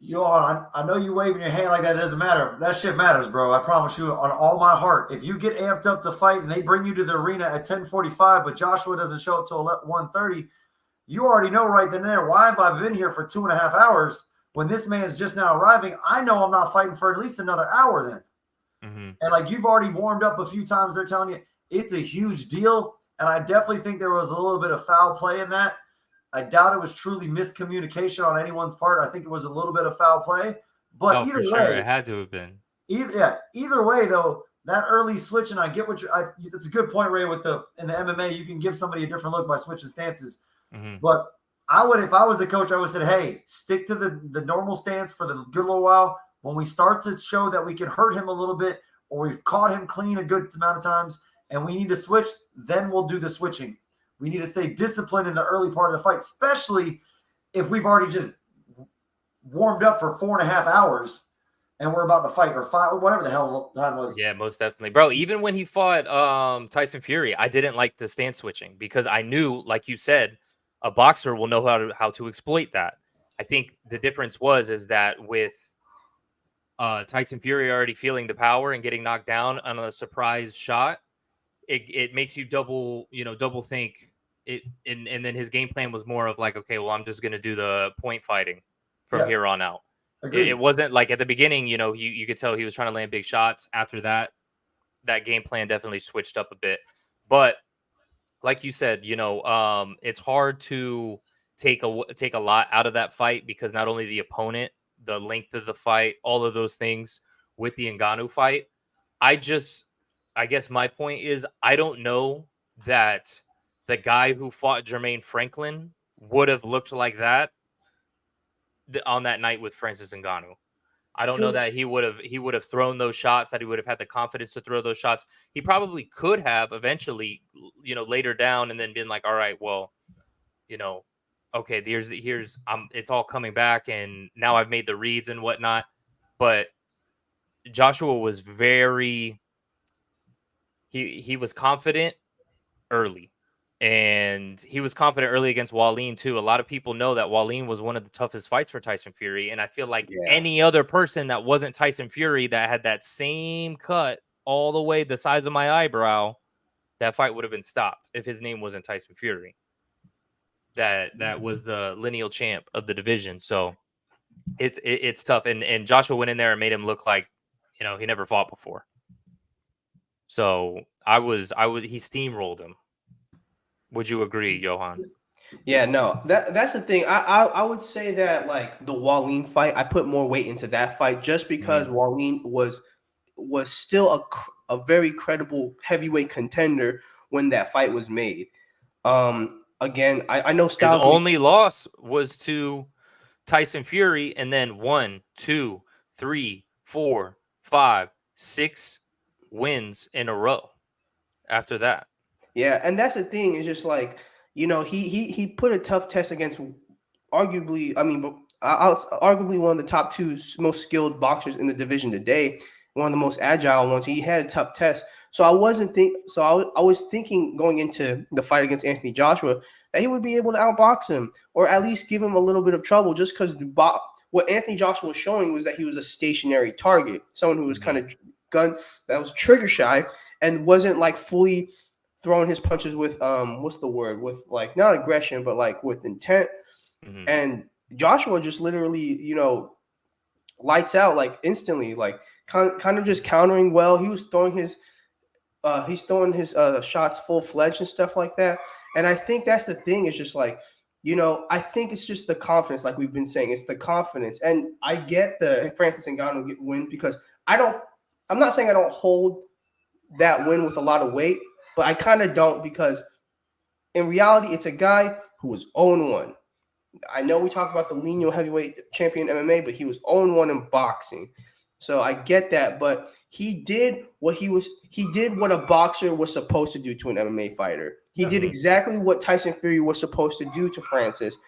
I know you waving your hand like that. It doesn't matter. That shit matters, bro. I promise you on all my heart. If you get amped up to fight and they bring you to the arena at 10:45, but Joshua doesn't show up till 1:30, you already know right then and there, why have I been here for 2.5 hours when this man's just now arriving? I know I'm not fighting for at least another hour then. Mm-hmm. And like you've already warmed up a few times, they're telling you it's a huge deal. And I definitely think there was a little bit of foul play in that. I doubt it was truly miscommunication on anyone's part. I think it was a little bit of foul play. But either way, it had to have been. Either way, though, that early switch, and I get what it's a good point, Ray, in the MMA, you can give somebody a different look by switching stances. Mm-hmm. But I would, if I was the coach, I would have said, hey, stick to the normal stance for the good little while. When we start to show that we can hurt him a little bit, or we've caught him clean a good amount of times, and we need to switch, then we'll do the switching. We need to stay disciplined in the early part of the fight, especially if we've already just warmed up for 4.5 hours and we're about to fight, or 5, whatever the hell time was. Yeah, most definitely. Bro, even when he fought Tyson Fury, I didn't like the stance switching because I knew, like you said, a boxer will know how to exploit that. I think the difference is that with Tyson Fury already feeling the power and getting knocked down on a surprise shot, it makes you double think it, and then his game plan was more of like, okay, well, I'm just gonna do the point fighting from here on out. It wasn't like at the beginning, you could tell he was trying to land big shots. After that game plan definitely switched up a bit. But like you said, it's hard to take a lot out of that fight because not only the opponent, the length of the fight, all of those things with the Ngannou fight. I guess my point is I don't know that the guy who fought Jermaine Franklin would have looked like that on that night with Francis Ngannou. I don't know that he would have thrown those shots, that he would have had the confidence to throw those shots. He probably could have eventually, later down and then been like, all right, well, okay, here's it's all coming back and now I've made the reads and whatnot. But Joshua was he was confident early. And he was confident early against Wallin, too. A lot of people know that Wallin was one of the toughest fights for Tyson Fury. And I feel like any other person that wasn't Tyson Fury that had that same cut all the way the size of my eyebrow, that fight would have been stopped if his name wasn't Tyson Fury. That was the lineal champ of the division. So it's tough. And Joshua went in there and made him look like, he never fought before. So he steamrolled him. Would you agree, Johan? Yeah, no, that's the thing. I would say that like the Wallin fight, I put more weight into that fight just because Wallin was still a very credible heavyweight contender when that fight was made. Again, I know Styles. His only loss was to Tyson Fury, and then 1, 2, 3, 4, 5, 6 wins in a row after that. Yeah, and that's the thing. It's just like, he put a tough test against arguably one of the top 2 most skilled boxers in the division today, one of the most agile ones. He had a tough test. So I was thinking going into the fight against Anthony Joshua that he would be able to outbox him or at least give him a little bit of trouble, just because what Anthony Joshua was showing was that he was a stationary target, someone who was kind of that was trigger shy and wasn't like fully throwing his punches with with like not aggression but like with intent. And Joshua just literally lights out like instantly, like kind of just countering well. He was throwing his shots full-fledged and stuff like that. And I think that's the thing. It's just like, I think it's just the confidence, like we've been saying. It's the confidence. And I get the Francis Ngannou win because I'm not saying I don't hold that win with a lot of weight, but I kind of don't, because in reality, it's a guy who was 0-1. I know we talk about the lineal heavyweight champion MMA, but he was 0-1 in boxing. So I get that, but he did what a boxer was supposed to do to an MMA fighter. He did exactly what Tyson Fury was supposed to do to Francis.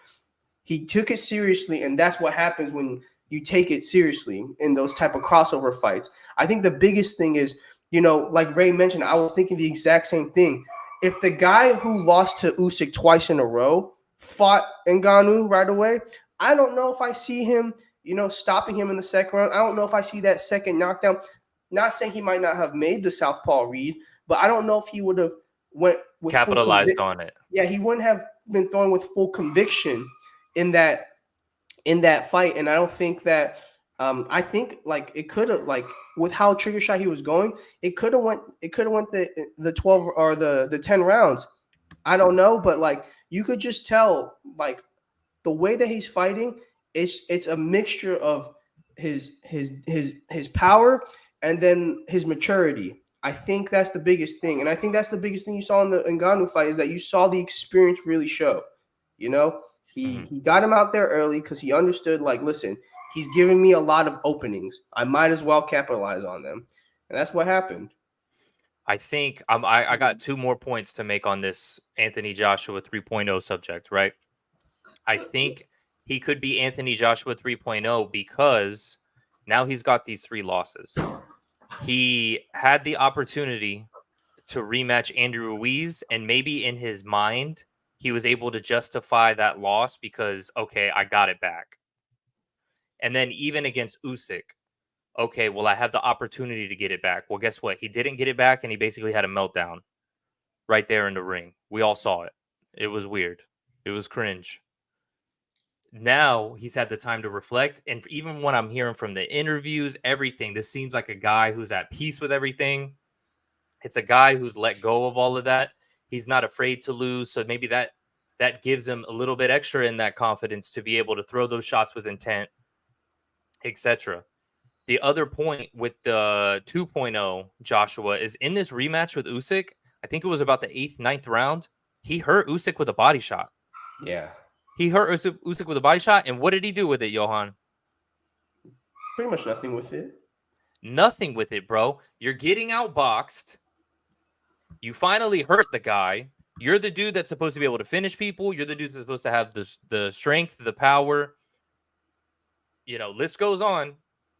He took it seriously, and that's what happens when you take it seriously in those type of crossover fights. I think the biggest thing is like Ray mentioned, I was thinking the exact same thing. If the guy who lost to Usyk twice in a row fought Ngannou right away, I don't know if I see him, stopping him in the second round. I don't know if I see that second knockdown. Not saying he might not have made the southpaw read, but I don't know if he would have went with capitalized on it. Yeah, he wouldn't have been throwing with full conviction in that fight. And I don't think that I think like it could have, like, with how trigger shot he was going, it could have went the 12 or the 10 rounds. I don't know, but like you could just tell, like, the way that he's fighting, it's a mixture of his power and then his maturity. I think that's the biggest thing. And I think that's the biggest thing you saw in the Ngannou fight, is that you saw the experience really show. He got him out there early because he understood, like, listen, he's giving me a lot of openings. I might as well capitalize on them. And that's what happened. I think I got 2 more points to make on this Anthony Joshua 3.0 subject, right? I think he could be Anthony Joshua 3.0 because now he's got these 3 losses. He had the opportunity to rematch Andrew Ruiz, and maybe in his mind, he was able to justify that loss because, okay, I got it back. And then even against Usyk, okay, well, I have the opportunity to get it back. Well, guess what? He didn't get it back, and he basically had a meltdown right there in the ring. We all saw it. It was weird. It was cringe. Now he's had the time to reflect. And even when I'm hearing from the interviews, everything, this seems like a guy who's at peace with everything. It's a guy who's let go of all of that. He's not afraid to lose. So maybe that gives him a little bit extra in that confidence to be able to throw those shots with intent, etc. The other point with the 2.0 Joshua is in this rematch with Usyk, I think it was about the 8th, 9th round, he hurt Usyk with a body shot. Yeah. He hurt Usyk with a body shot, and what did he do with it, Johan? Pretty much nothing with it. Nothing with it, bro. You're getting outboxed. You finally hurt the guy. You're the dude that's supposed to be able to finish people. You're the dude that's supposed to have the strength, the power. List goes on,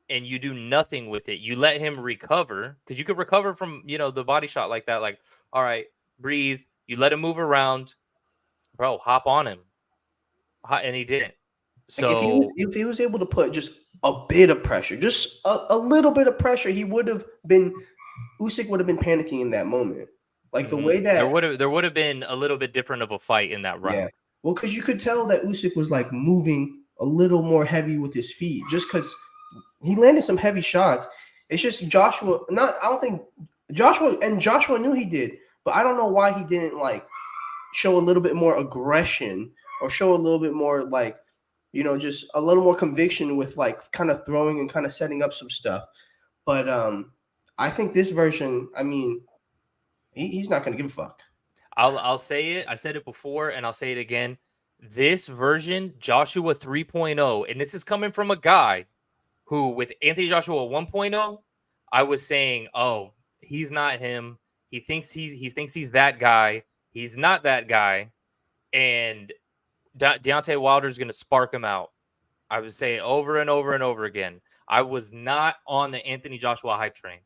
and you do nothing with it. You let him recover, because you could recover from, the body shot like that. Like, all right, breathe. You let him move around. Bro, hop on him. And he didn't. So like if he was able to put just a bit of pressure, just a little bit of pressure, Usyk would have been panicking in that moment. Like the way that there would have been a little bit different of a fight in that round. Yeah. Well, because you could tell that Usyk was like moving a little more heavy with his feet, just because he landed some heavy shots. It's just Joshua knew he did, but I don't know why he didn't like show a little bit more aggression or show a little bit more like, just a little more conviction with like kind of throwing and kind of setting up some stuff. But I think this version, I mean, he's not going to give a fuck. I'll say it. I said it before, and I'll say it again. This version, Joshua 3.0, and this is coming from a guy who, with Anthony Joshua 1.0, I was saying, oh, he's not him. He thinks he's that guy. He's not that guy. And Deontay Wilder's going to spark him out. I would say over and over and over again. I was not on the Anthony Joshua hype train.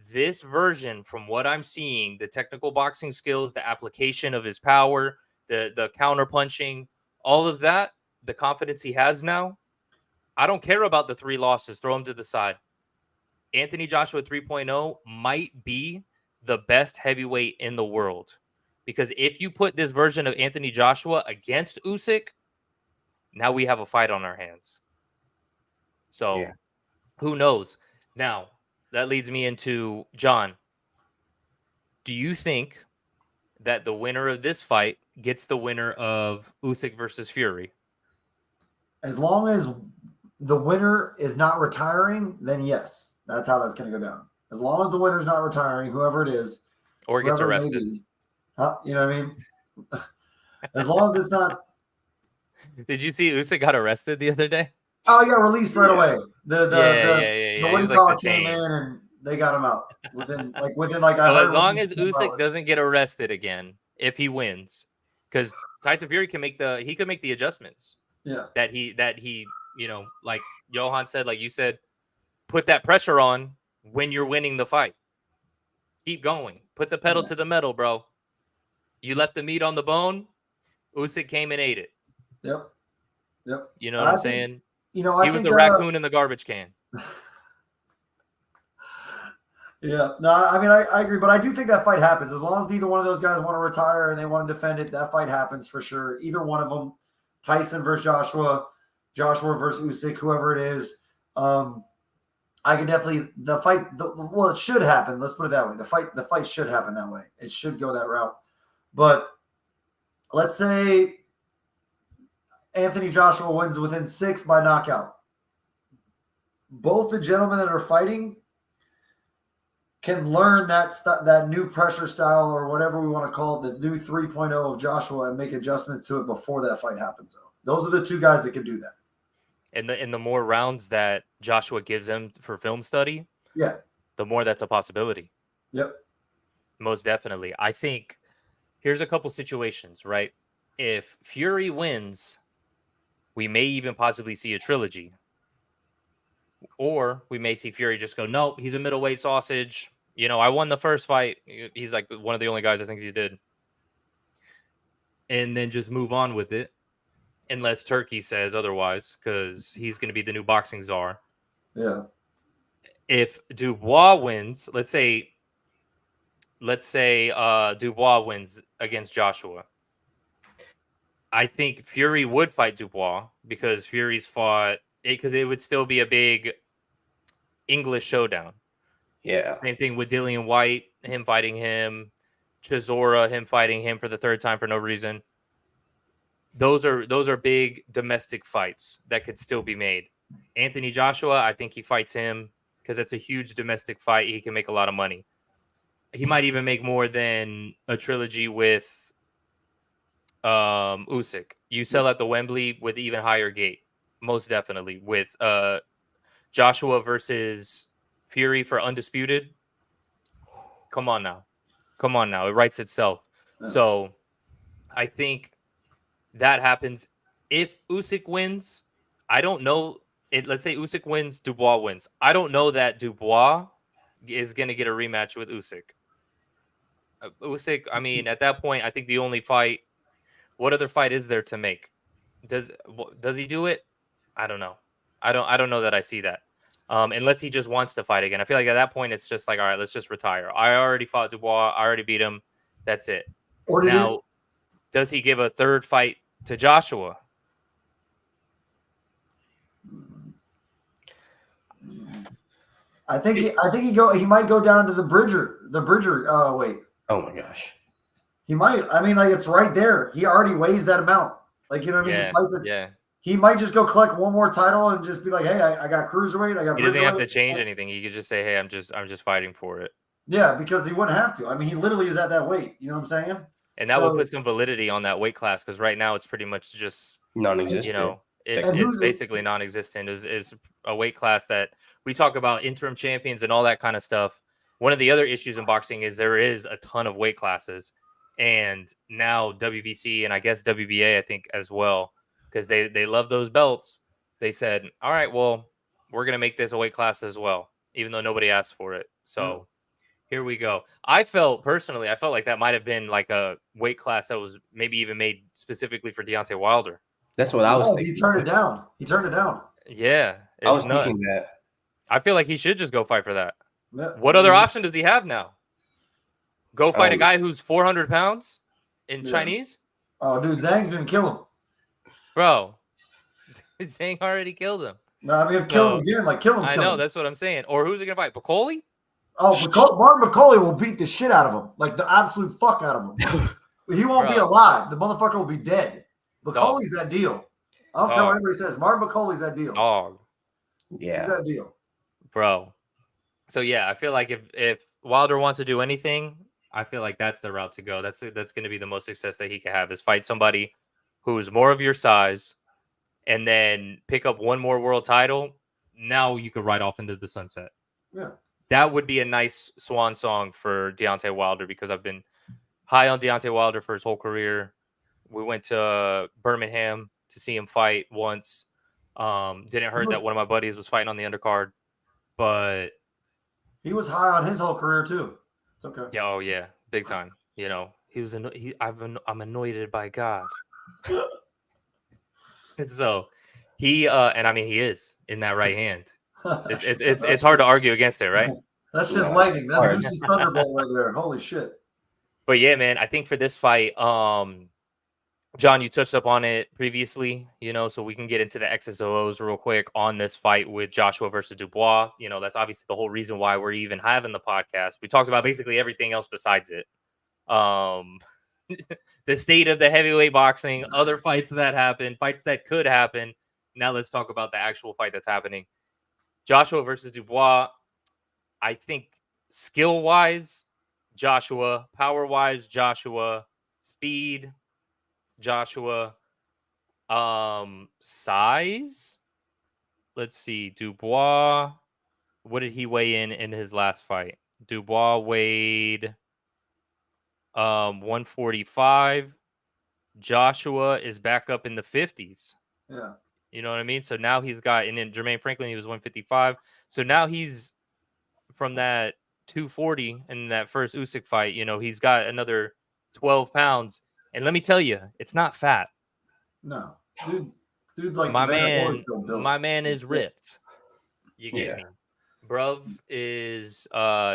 This version, from what I'm seeing, the technical boxing skills, the application of his power, the counter punching, all of that, the confidence he has now, I don't care about the 3 losses. Throw him to the side. Anthony Joshua 3.0 might be the best heavyweight in the world. Because if you put this version of Anthony Joshua against Usyk, now we have a fight on our hands. So Who knows? Now, that leads me into, John, do you think that the winner of this fight gets the winner of Usyk versus Fury? As long as the winner is not retiring, then yes, that's how that's going to go down. As long as the winner's not retiring, whoever it is, or gets arrested. You know what I mean? As long as it's not. Did you see Usyk got arrested the other day? Oh yeah, released right away. The what do you call it came in and they got him out within like. So as long as Usyk doesn't get arrested again, if he wins, because Tyson Fury could make the adjustments. Yeah. That he like Johan said, like you said, put that pressure on when you're winning the fight. Keep going. Put the pedal to the metal, bro. You left the meat on the bone. Usyk came and ate it. Yep. You know what I'm saying? You know, He was the raccoon in the garbage can. Yeah, no, I mean, I agree, but I do think that fight happens. As long as neither one of those guys want to retire and they want to defend it, that fight happens for sure. Either one of them, Tyson versus Joshua, Joshua versus Usyk, whoever it is. I can definitely well, it should happen. Let's put it that way. The fight should happen that way. It should go that route. But let's say Anthony Joshua wins within 6 by knockout. Both the gentlemen that are fighting can learn that new pressure style or whatever we want to call it, the new 3.0 of Joshua, and make adjustments to it before that fight happens. Those are the two guys that can do that. And the more rounds that Joshua gives him for film study, the more that's a possibility. Yep. Most definitely. I think here's a couple situations, right? If Fury wins, we may even possibly see a trilogy. Or we may see Fury just go, nope, he's a middleweight sausage. You know, I won the first fight. He's like one of the only guys I think he did. And then just move on with it. Unless Turkey says otherwise, because he's going to be the new boxing czar. Yeah. If Dubois wins, let's say Dubois wins against Joshua. I think Fury would fight Dubois because Fury's fought because it would still be a big English showdown. Yeah. Same thing with Dillian White, him fighting him, Chisora, him fighting him for the third time for no reason. Those are big domestic fights that could still be made. Anthony Joshua, I think he fights him because it's a huge domestic fight. He can make a lot of money. He might even make more than a trilogy with Usyk. You sell at the Wembley with even higher gate. Most definitely. With Joshua versus Fury for undisputed. Come on now. It writes itself. Yeah. So I think that happens. If Usyk wins, I don't know. Let's say Usyk wins, Dubois wins. I don't know that Dubois is going to get a rematch with Usyk. Usyk, I mean, at that point, I think the only fight. What other fight is there to make? Does he do it? I don't know. I don't know that I see that. Unless he just wants to fight again. I feel like at that point it's just like, all right, let's just retire. I already fought Dubois. I already beat him. That's it. Or does he give a third fight to Joshua? I think he might go down to the Bridger weight. Oh my gosh. He might. I mean, like, it's right there. He already weighs that amount. Like, you know what I mean? Yeah, He fights it. yeah. He might just go collect one more title and just be like, hey, I got cruiserweight. I got. He doesn't have to Bridgerweight. change anything. He could just say, hey, I'm just fighting for it. Yeah, because he wouldn't have to. I mean, he literally is at that weight. You know what I'm saying? And that would put some validity on that weight class because right now it's pretty much just non-existent. You know, it's basically non-existent. Is a weight class that we talk about interim champions and all that kind of stuff. One of the other issues in boxing is there is a ton of weight classes, and now WBC and I guess WBA I think as well because they love those belts. They said, all right, well, we're gonna make this a weight class as well, even though nobody asked for it. So. Here we go. I felt like that might have been like a weight class that was maybe even made specifically for Deontay Wilder. That's what I was thinking. He turned it down. Yeah. I was thinking that. I feel like he should just go fight for that. Yeah. What other option does he have now? Go fight a guy who's 400 pounds in Chinese? Oh, dude, Zhang's going to kill him. Bro, Zhang already killed him. No, I mean, kill him again. Like, kill him. I know, that's what I'm saying. Or who's he going to fight? Bacoli? Oh, Martin McCauley will beat the shit out of him, like the absolute fuck out of him. He won't be alive. The motherfucker will be dead. McCauley's that deal. I don't care what anybody says. Martin McCauley's that deal. Dog. Yeah. He's that deal. Bro. So, yeah, I feel like if Wilder wants to do anything, I feel like that's the route to go. That's going to be the most success that he can have is fight somebody who's more of your size and then pick up one more world title. Now you could ride off into the sunset. Yeah. That would be a nice swan song for Deontay Wilder because I've been high on Deontay Wilder for his whole career. We went to Birmingham to see him fight once. Didn't hurt that one of my buddies was fighting on the undercard, but he was high on his whole career too. It's okay. Yeah, oh yeah, big time. You know, I'm anointed by God. And so he and I mean he is in that right hand. It's hard to argue against it, right? That's just Yeah. lightning. That's Hard. Zeus's thunderbolt right there. Holy shit. But yeah, man, I think for this fight, John, you touched up on it previously, you know, so we can get into the X's and O's real quick on this fight with Joshua versus Dubois. You know, that's obviously the whole reason why we're even having the podcast. We talked about basically everything else besides it. The state of the heavyweight boxing, other fights that happen, fights that could happen. Now let's talk about the actual fight that's happening. Joshua versus Dubois. I think skill-wise, Joshua, power-wise, Joshua, speed, Joshua, size. Let's see. Dubois, what did he weigh in his last fight? Dubois weighed 145. Joshua is back up in the 50s. Yeah. You know what I mean? So now he's got, and then Jermaine Franklin, he was 155. So now he's from that 240 in that first Usyk fight, you know, he's got another 12 pounds. And let me tell you, it's not fat. No. Dude's like My Vanderbilt man, is still built. my man is ripped. You get Yeah. me? Bruv is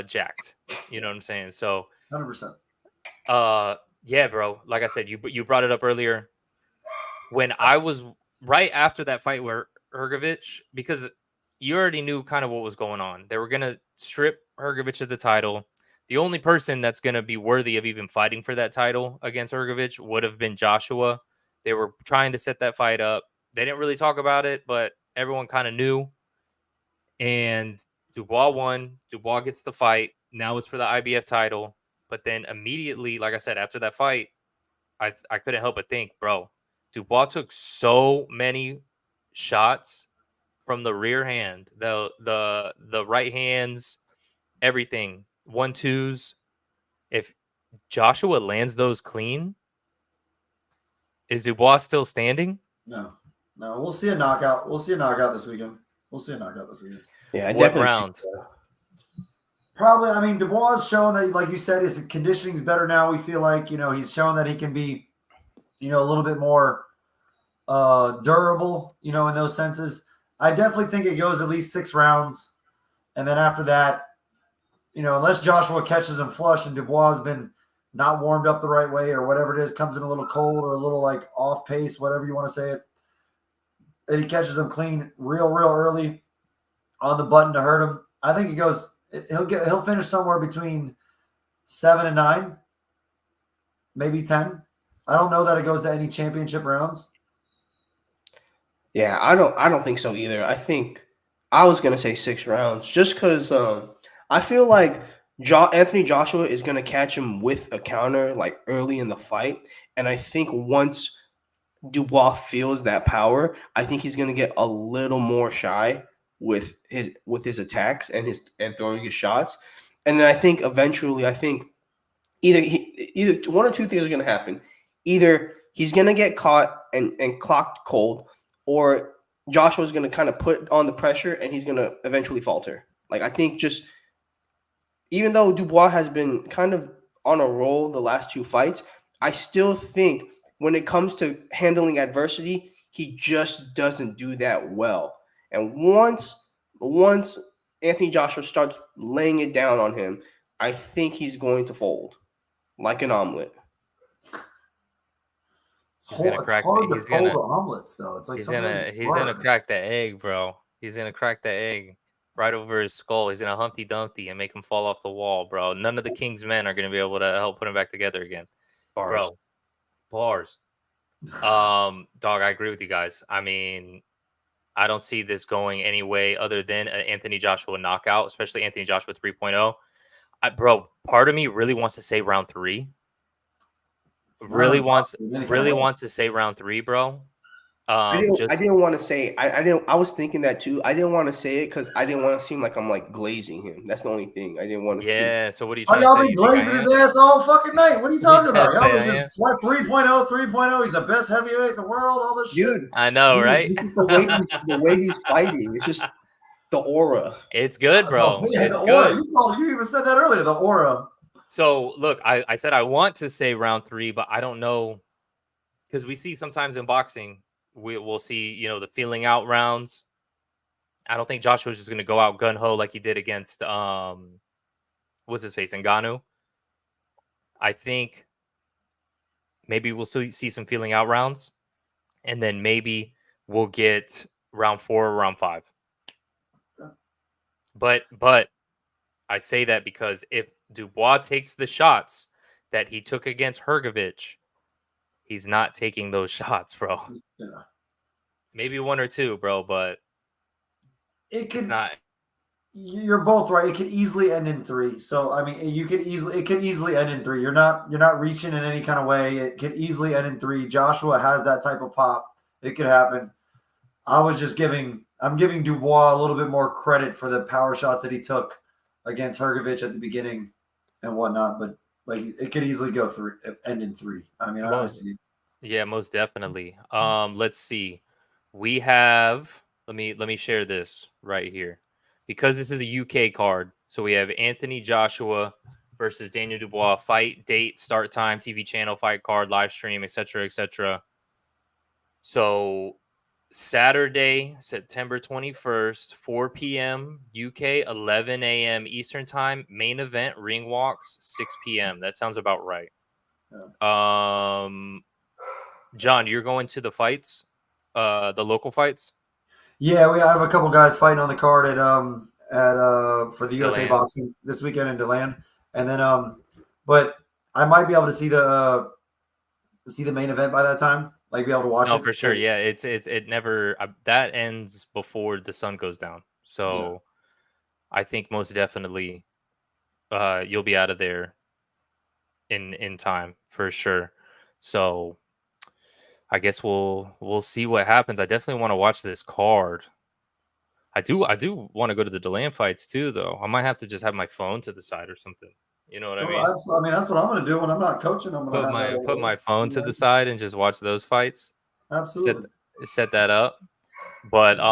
jacked. You know what I'm saying? So 100%. yeah, bro. Like I said, you brought it up earlier. When I was right after that fight where Hrgović, because you already knew kind of what was going on. They were gonna strip Hrgović of the title. The only person that's gonna be worthy of even fighting for that title against Hrgović would have been Joshua. They were trying to set that fight up. They didn't really talk about it, but everyone kind of knew. And Dubois won. Dubois gets the fight. Now it's for the IBF title. But then immediately, like I said, after that fight, I couldn't help but think, bro, Dubois took so many shots from the rear hand, the right hands, everything, 1-2s. If Joshua lands those clean, is Dubois still standing? No. We'll see a knockout. We'll see a knockout this weekend. Yeah, I What definitely round? Probably. I mean, Dubois has shown that, like you said, his conditioning's better now. We feel like, he's shown that he can be, a little bit more durable, in those senses. I definitely think it goes at least 6 rounds. And then after that, unless Joshua catches him flush and Dubois has been not warmed up the right way or whatever it is, comes in a little cold or a little like off pace, whatever you want to say it, and he catches him clean real early on the button to hurt him, I think he'll finish somewhere between 7 and 9, maybe 10. I don't know that it goes to any championship rounds. Yeah, I don't think so either. I think I was gonna say 6 rounds just because I feel like Anthony Joshua is gonna catch him with a counter like early in the fight, and I think once Dubois feels that power, I think he's gonna get a little more shy with his attacks and throwing his shots, and then I think eventually, either one or two things are gonna happen. Either he's gonna get caught and clocked cold, or Joshua's gonna kind of put on the pressure and he's gonna eventually falter. Like I think just even though Dubois has been kind of on a roll the last 2 fights, I still think when it comes to handling adversity, he just doesn't do that well. And once Anthony Joshua starts laying it down on him, I think he's going to fold like an omelet. He's gonna crack. He's gonna the omelets though. It's like he's gonna crack the egg, bro. He's gonna crack the egg right over his skull. He's gonna Humpty Dumpty and make him fall off the wall, bro. None of the King's men are gonna be able to help put him back together again, bro. Bars. Dog, I agree with you guys. I mean, I don't see this going any way other than an Anthony Joshua knockout, especially Anthony Joshua 3.0. Bro, part of me really wants to say round 3. Really wants to say round 3, bro. I didn't want to say. I was thinking that too. I didn't want to say it because I didn't want to seem like I'm like glazing him. That's the only thing I didn't want to see. Yeah. So what are you trying y'all to say? been glazing his ass all fucking night. What are you talking about? Y'all Yeah. just sweat 3.0. He's the best heavyweight in the world. All this shit. Dude, I know, right? The way he's fighting, it's just the aura. It's good, bro. Yeah, It's the good. aura. You even said that earlier. The aura. So look, I said I want to say round 3, but I don't know, because we see sometimes in boxing we'll see the feeling out rounds. I don't think Joshua's just going to go out gun ho like he did against what's his face, Ngannou. I think maybe we'll see some feeling out rounds, and then maybe we'll get round 4 or round 5. But I say that because if Dubois takes the shots that he took against Hrgović, he's not taking those shots, bro. Yeah. Maybe 1 or 2, bro, but It could not. You're both right. It could easily end in 3. So I mean, it could easily end in 3. You're not reaching in any kind of way. It could easily end in 3. Joshua has that type of pop. It could happen. I'm giving Dubois a little bit more credit for the power shots that he took against Hrgović at the beginning and whatnot. But like, it could easily end in 3. I mean, I see. Yeah, most definitely. Let's see. We have. Let me share this right here, because this is the UK card. So we have Anthony Joshua versus Daniel Dubois. Fight date, start time, TV channel, fight card, live stream, etc., etc. So Saturday, September 21st, 4 p.m. UK, 11 a.m. Eastern time. Main event, ring walks, 6 p.m. That sounds about right. Yeah. John, you're going to the fights, the local fights? Yeah, we have a couple guys fighting on the card at for the USA DeLand. Boxing this weekend in DeLand, and then but I might be able to see the main event by that time, like be able to watch it. No, for sure. Yeah, it never that ends before the sun goes down. So yeah. I think most definitely you'll be out of there in time for sure. So I guess we'll see what happens. I definitely want to watch this card. I do want to go to the DeLand fights too, though. I might have to just have my phone to the side or something. You know what I mean? I mean, that's what I'm going to do when I'm not coaching. I'm going to put my phone to the side and just watch those fights. Absolutely. Set that up. But Ooh,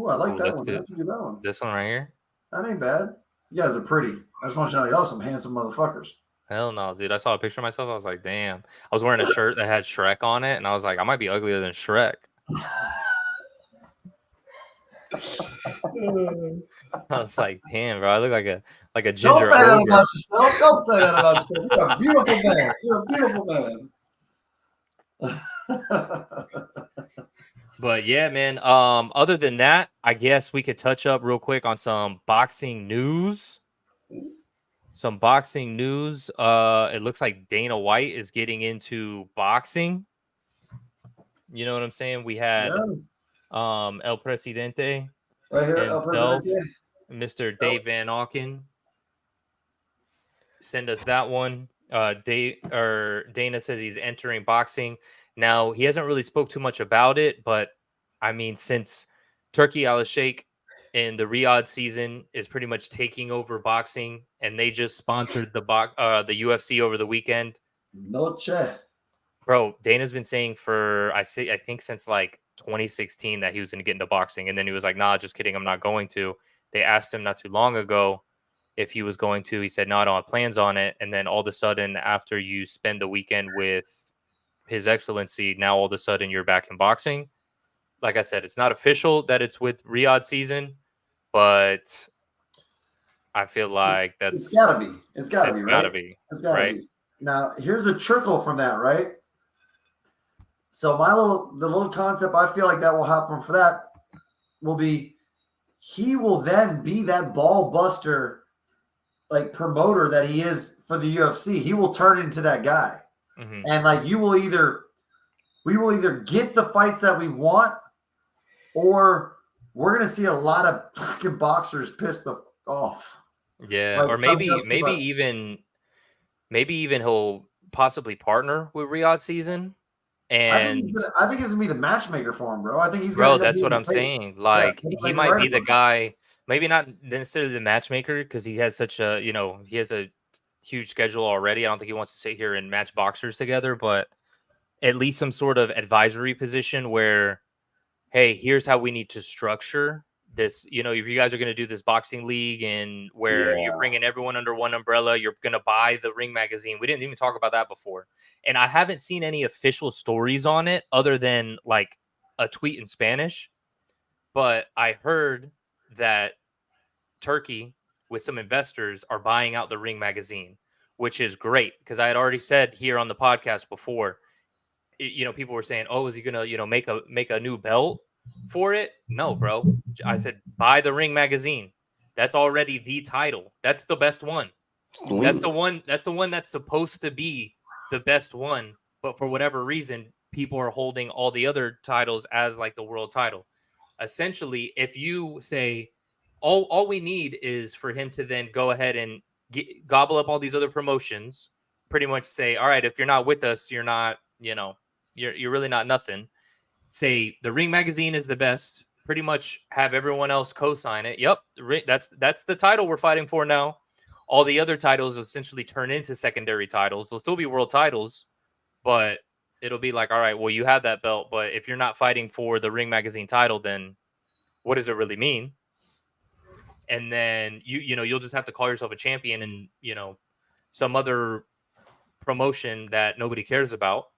I like that one. How'd you do that one? This one right here. That ain't bad. You guys are pretty. I just want you to know y'all some handsome motherfuckers. Hell no, dude. I saw a picture of myself. I was like, damn. I was wearing a shirt that had Shrek on it, and I was like, I might be uglier than Shrek. I was like, damn, bro. I look like a ginger. Don't say that about yourself. Don't say that about yourself. You're a beautiful man. You're a beautiful man. But yeah, man. Other than that, I guess we could touch up real quick on some boxing news. It looks like Dana White is getting into boxing. You know what I'm saying? We had El Presidente right here, himself, Mr. Dave Van Auken, send us that one. Dana says he's entering boxing. Now, he hasn't really spoke too much about it, but I mean, since Turki Al-Sheikh in the Riyadh season is pretty much taking over boxing, and they just sponsored the UFC over the weekend. Noche. Bro, Dana's been saying I think since like 2016 that he was going to get into boxing, and then he was like, nah, just kidding, I'm not going to. They asked him not too long ago if he was going to. He said, no, I don't have plans on it. And then all of a sudden, after you spend the weekend with His Excellency, now all of a sudden you're back in boxing. Like I said, it's not official that it's with Riyadh season, but I feel like it's gotta be. It's gotta be. It's gotta be. Now, here's a trickle from that, right? So the little concept I feel like that will happen for that will be he will then be that ball buster, like promoter that he is for the UFC. He will turn into that guy. Mm-hmm. And like we will either get the fights that we want, or we're gonna see a lot of fucking boxers pissed off. Yeah, like, or maybe even he'll possibly partner with Riyadh season. And I think he's gonna be the matchmaker for him, bro. I think he's gonna. Bro, that's what I'm saying. Like he might be the guy. Maybe not necessarily the matchmaker, because he has such a he has a huge schedule already. I don't think he wants to sit here and match boxers together, but at least some sort of advisory position where, hey, here's how we need to structure this, you know, if you guys are going to do this boxing league and where you're bringing everyone under one umbrella, you're going to buy the Ring magazine. We didn't even talk about that before. And I haven't seen any official stories on it other than like a tweet in Spanish. But I heard that Turkey with some investors are buying out the Ring magazine, which is great because I had already said here on the podcast before, you know, people were saying, oh, is he going to, you know, make a new belt for it? No, bro. I said, buy the Ring magazine. That's already the title. That's the best one. That's the one that's supposed to be the best one. But for whatever reason, people are holding all the other titles as like the world title. Essentially, if you say all we need is for him to then go ahead and gobble up all these other promotions, pretty much say, all right, if you're not with us, you're not, you know, you're really not nothing. Say the Ring magazine is the best. Pretty much have everyone else co-sign it. Yep, that's the title we're fighting for now. All the other titles essentially turn into secondary titles. They'll still be world titles, but it'll be like, all right, well, you have that belt, but if you're not fighting for the Ring magazine title, then what does it really mean? And then you know, you'll just have to call yourself a champion and, you know, some other promotion that nobody cares about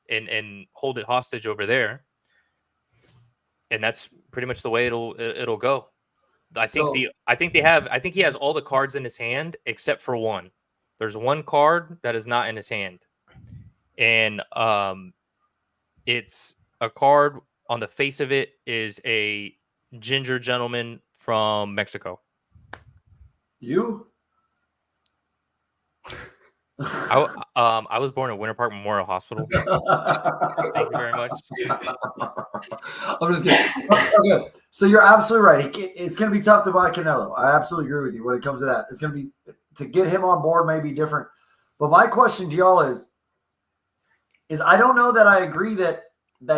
and hold it hostage over there. And that's pretty much the way it'll go. I think he has all the cards in his hand except for one. There's one card that is not in his hand. And it's a card on the face of it is a ginger gentleman from Mexico. You? I was born at Winter Park Memorial Hospital. Thank you very much. I'm just kidding. Okay, so you're absolutely right. It's going to be tough to buy Canelo. I absolutely agree with you when it comes to that. It's going to be to get him on board may be different. But my question to y'all is I don't know that I agree that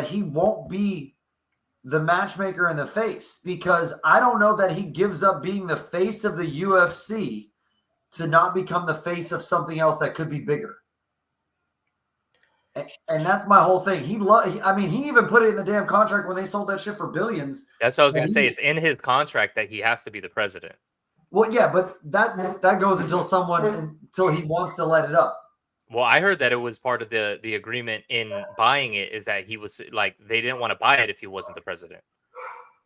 he won't be the matchmaker in the face, because I don't know that he gives up being the face of the UFC to not become the face of something else that could be bigger. And that's my whole thing. He even put it in the damn contract when they sold that shit for billions. That's what I was going to say. It's in his contract that he has to be the president. Well, yeah, but that goes until he wants to let it up. Well, I heard that it was part of the agreement in buying it is that he was like, they didn't want to buy it if he wasn't the president.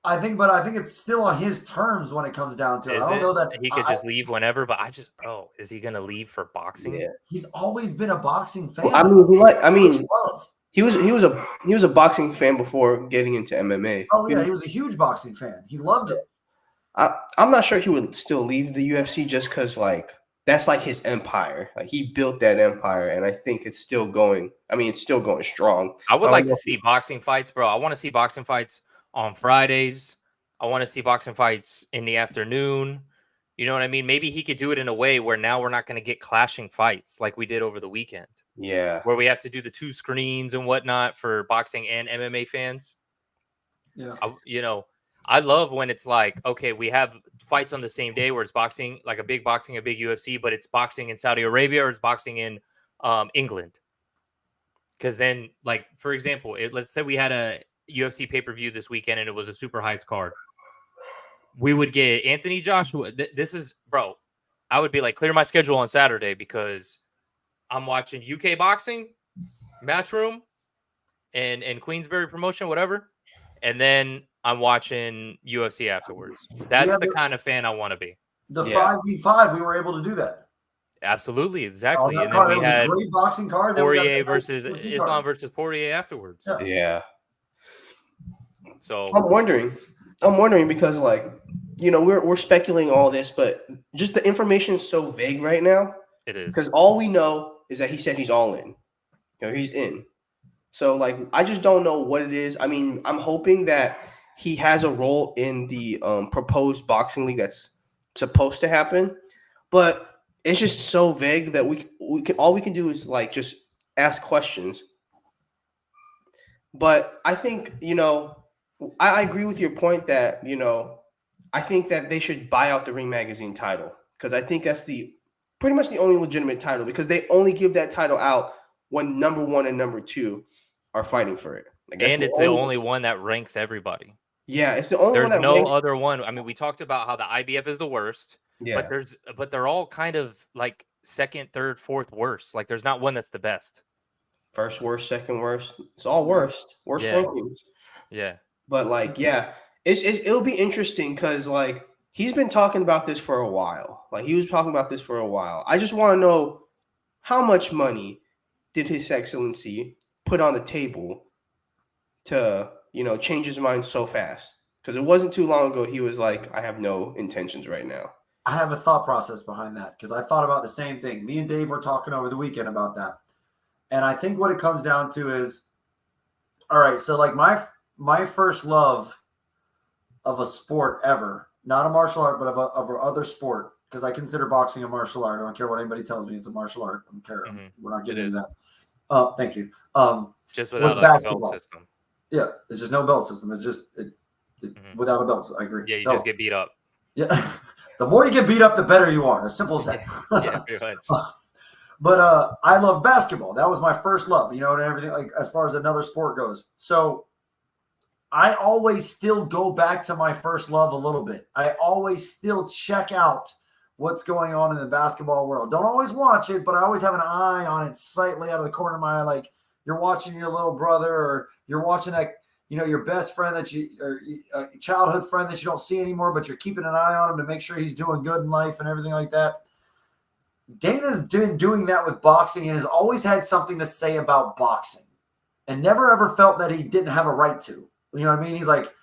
I think it's still on his terms when it comes down to it. I don't know that he could just leave whenever, but is he going to leave for boxing? Yeah. He's always been a boxing fan. Well, he was a boxing fan before getting into MMA. Oh yeah, he was a huge boxing fan. He loved it. I'm not sure he would still leave the UFC just because like that's like his empire. Like he built that empire, and I think it's still going. I mean, it's still going strong. I would like to see boxing fights, bro. I want to see boxing fights on Fridays. I want to see boxing fights in the afternoon. You know what I mean? Maybe he could do it in a way where now we're not going to get clashing fights like we did over the weekend. Yeah. Where we have to do the 2 screens and whatnot for boxing and MMA fans. Yeah. I love when it's like, okay, we have fights on the same day where it's boxing, like a big UFC, but it's boxing in Saudi Arabia or it's boxing in England. Because then, like, for example, let's say we had a UFC pay-per-view this weekend and it was a super heights card. We would get Anthony Joshua. This is, bro, I would be like, clear my schedule on Saturday because I'm watching UK boxing, Matchroom, and Queensberry promotion, whatever. And then I'm watching UFC afterwards. That's the kind of fan I want to be. The 5v5, we were able to do that. Absolutely, exactly. And then we had a great boxing card. Poirier versus Islam versus Poirier afterwards. Yeah. So I'm wondering because like, we're speculating all this, but just the information is so vague right now. It is. Because all we know is that he said he's all in. He's in. So like, I just don't know what it is. I mean, I'm hoping that he has a role in the proposed boxing league that's supposed to happen, but it's just so vague that all we can do is like just ask questions. But I think, I agree with your point that, I think that they should buy out the Ring magazine title because I think that's pretty much the only legitimate title because they only give that title out when number 1 and number 2 are fighting for it. And it's the only one that ranks everybody. Yeah, it's the only There's one that no ranks. other one. I mean, we talked about how the IBF is the worst, Yeah, but they're all kind of like second, third, fourth worst. Like there's not one that's the best. first worst, second worst. It's all worst. Worst Yeah. rankings. Yeah. But like, yeah, it'll be interesting because like he's been talking about this for a while. Like he was talking about this for a while. I just want to know how much money did His Excellency put on the table to, change his mind so fast? Because it wasn't too long ago he was like, I have no intentions right now. I have a thought process behind that because I thought about the same thing. Me and Dave were talking over the weekend about that. And I think what it comes down to is, all right, so like my first love of a sport ever, not a martial art, but of a other sport, because I consider boxing a martial art. I don't care what anybody tells me, it's a martial art. I don't care. Mhm. We're not getting It into is. that. Thank you. Just was without like a belt basketball. system. Yeah, it's just no belt system. It's just without a belt. So I agree. Yeah, you just get beat up. Yeah, the more you get beat up, the better you are. As simple as that. Yeah, pretty much. But I love basketball. That was my first love, and everything, like as far as another sport goes. So I always still go back to my first love a little bit. I always still check out what's going on in the basketball world. Don't always watch it, but I always have an eye on it slightly out of the corner of my eye. Like you're watching your little brother, or you're watching that, your best friend or a childhood friend that you don't see anymore, but you're keeping an eye on him to make sure he's doing good in life and everything like that. Dana's been doing that with boxing and has always had something to say about boxing and never ever felt that he didn't have a right to. You know what I mean? He's like,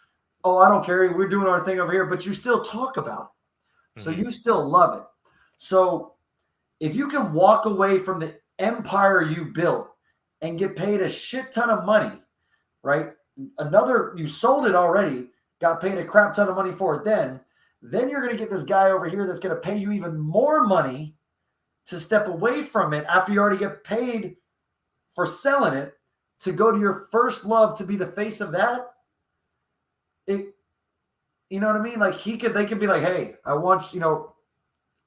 oh, I don't care. We're doing our thing over here, but you still talk about it. So you still love it. So if you can walk away from the empire you built and get paid a shit ton of money, right? You sold it already, got paid a crap ton of money for it then you're going to get this guy over here that's going to pay you even more money to step away from it after you already get paid for selling it, to go to your first love, to be the face of that. You know what I mean? Like they could be like, hey, I want,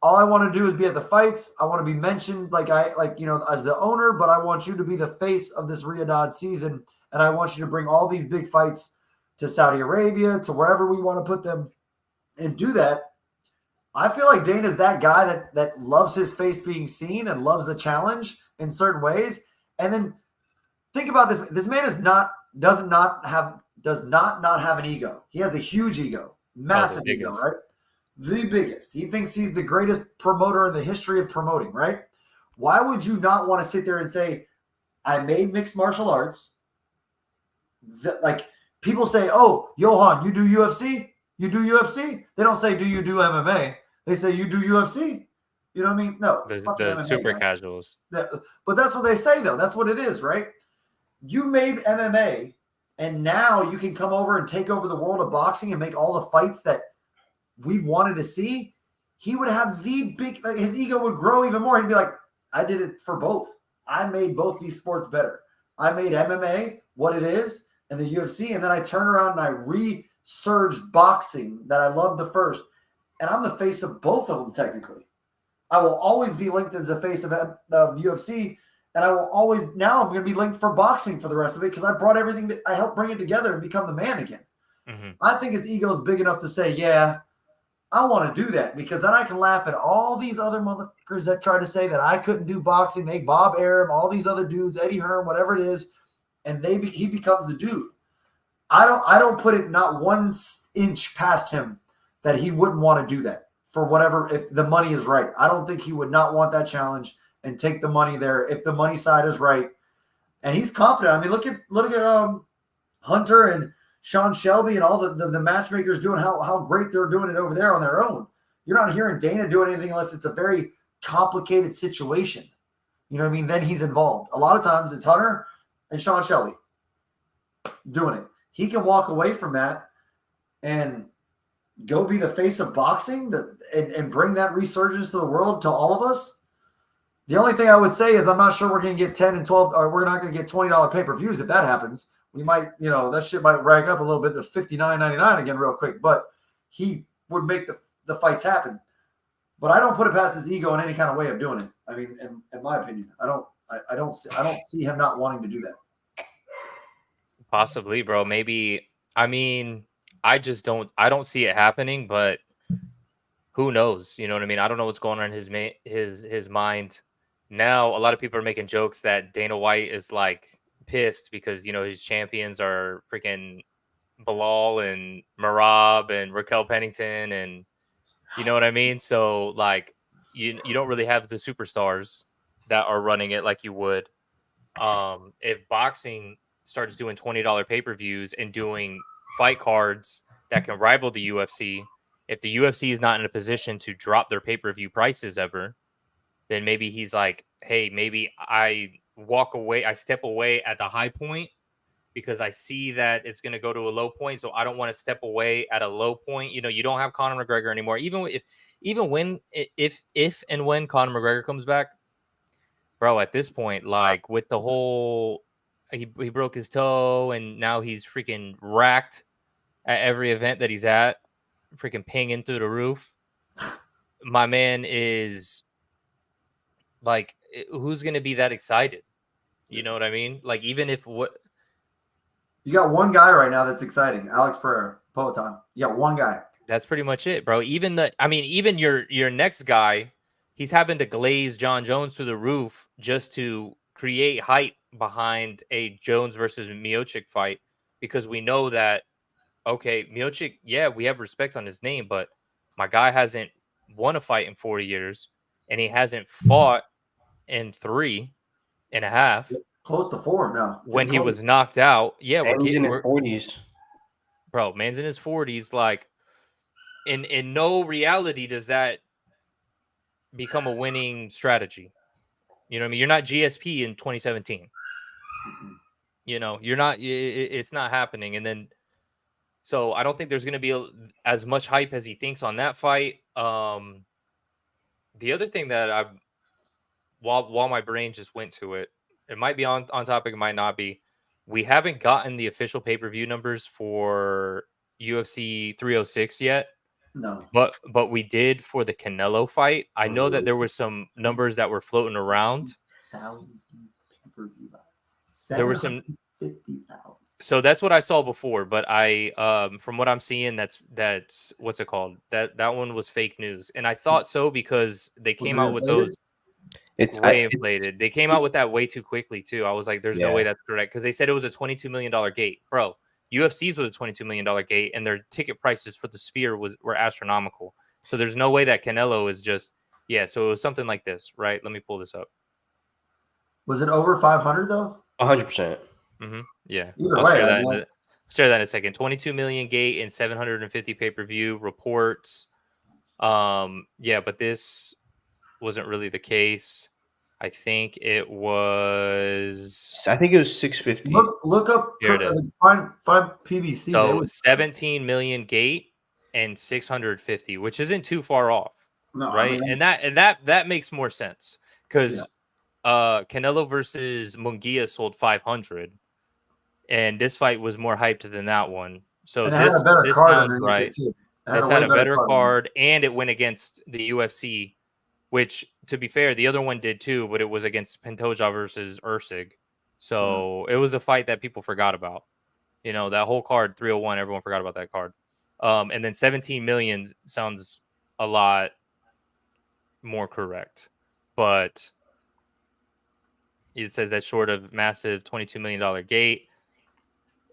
all I want to do is be at the fights. I want to be mentioned as the owner, but I want you to be the face of this Riyadh season. And I want you to bring all these big fights to Saudi Arabia, to wherever we want to put them, and do that. I feel like Dana's that guy that loves his face being seen and loves a challenge in certain ways. And then think about this. This man does not not have an ego. He has a huge ego, massive ego, right? The biggest. He thinks he's the greatest promoter in the history of promoting, right? Why would you not want to sit there and say, I made mixed martial arts? Like people say, oh, Johan, you do UFC? You do UFC? They don't say, do you do MMA? They say, you do UFC? You know what I mean? No. The MMA, super right? casuals. But that's what they say, though. That's what it is, right? You made MMA, and now you can come over and take over the world of boxing and make all the fights that we've wanted to see. He would have his ego would grow even more. He'd be like, I did it for both. I made both these sports better. I made MMA what it is and the UFC, and then I turned around and I resurged boxing that I loved the first. And I'm the face of both of them, technically. I will always be linked as a face of UFC, and I will always, now I'm going to be linked for boxing for the rest of it because I brought everything, I helped bring it together and become the man again. Mm-hmm. I think his ego is big enough to say, yeah, I want to do that, because then I can laugh at all these other motherfuckers that try to say that I couldn't do boxing. They Bob Arum, all these other dudes, Eddie Hearn, whatever it is, and he becomes the dude. I don't put it not 1 inch past him that he wouldn't want to do that for whatever, if the money is right. I don't think he would not want that challenge and take the money there if the money side is right. And he's confident. I mean, look at Hunter and Sean Shelby and all the matchmakers doing how great they're doing it over there on their own. You're not hearing Dana doing anything unless it's a very complicated situation. You know what I mean? Then he's involved. A lot of times it's Hunter and Sean Shelby doing it. He can walk away from that and go be the face of boxing and bring that resurgence to the world, to all of us. The only thing I would say is I'm not sure we're going to get 10 and 12, or we're not going to get $20 pay-per-views. If that happens, we might, that shit might rank up a little bit to $59.99 again real quick, but he would make the fights happen. But I don't put it past his ego in any kind of way of doing it. I mean, in my opinion, I don't see him not wanting to do that. Possibly, bro. Maybe, I mean, I just don't. I don't see it happening. But who knows? You know what I mean? I don't know what's going on in his mind. Now, a lot of people are making jokes that Dana White is like pissed because his champions are freaking Bilal and Marab and Raquel Pennington, and you know what I mean. So like you don't really have the superstars that are running it like you would. If boxing starts doing $20 pay-per-views and doing fight cards that can rival the UFC, if the UFC is not in a position to drop their pay-per-view prices ever, then maybe he's like, hey, maybe I step away at the high point because I see that it's going to go to a low point. So I don't want to step away at a low point. You don't have Conor McGregor anymore. If and when Conor McGregor comes back, bro, at this point, like with the whole, he broke his toe and now he's freaking racked at every event that he's at, freaking pinging through the roof. My man is like, who's going to be that excited? You know what I mean? Like, even if what you got one guy right now that's exciting, Alex Pereira, Peloton. You got one guy. That's pretty much it, bro. Even your next guy, he's having to glaze John Jones through the roof just to create hype behind a Jones versus Miocic fight, because we know that, okay, Miocic, yeah, we have respect on his name, but my guy hasn't won a fight in 40 years, and he hasn't fought in 3.5. Close to 4 now. When he was knocked out. Yeah, he's in his 40s. Bro, man's in his 40s. Like, in no reality does that become a winning strategy. You know what I mean? You're not GSP in 2017. You're not. It's not happening. And then, so I don't think there's going to be as much hype as he thinks on that fight. The other thing that while my brain just went to it, it might be on topic, it might not be. We haven't gotten the official pay-per-view numbers for UFC 306 yet. No. But we did for the Canelo fight. I know that there were some numbers that were floating around. 1,000 pay-per-view buys. There were some 50,000. So that's what I saw before, but from what I'm seeing, that's what's it called? That one was fake news. And I thought so because they came out with those. It's way inflated. They came out with that way too quickly too. I was like, there's no way that's correct, because they said it was a $22 million gate. Bro, UFC's was a $22 million gate, and their ticket prices for the Sphere were astronomical. So there's no way that Canelo is just, so it was something like this, right? Let me pull this up. Was it over 500 though? 100%. Mm-hmm. Yeah. Either way, share that in a second. 22 million gate and 750 pay-per-view reports. But this wasn't really the case. I think it was 650. Look up. Here it is. Find PBC. So 17 million gate and 650, which isn't too far off, right? I mean, and that makes more sense, because Canelo versus Munguia sold 500, and this fight was more hyped than that one. So this had a better card, right? This had a better card, and it went against the UFC. Which, to be fair, the other one did too, but it was against Pantoja versus Ursig. So it was a fight that people forgot about. That whole card, 301, everyone forgot about that card. And then 17 million sounds a lot more correct. But it says that short of massive $22 million gate,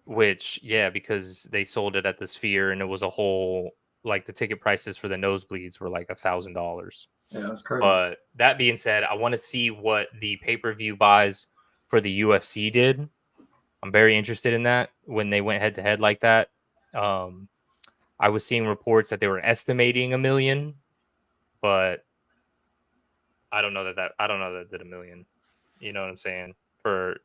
which, because they sold it at the Sphere, and it was a whole, like, the ticket prices for the nosebleeds were like $1,000. Yeah, that's crazy. But that being said, I want to see what the pay-per-view buys for the UFC did. I'm very interested in that when they went head-to-head like that. I was seeing reports that they were estimating 1 million, but I don't know that did 1 million. You know what I'm saying? For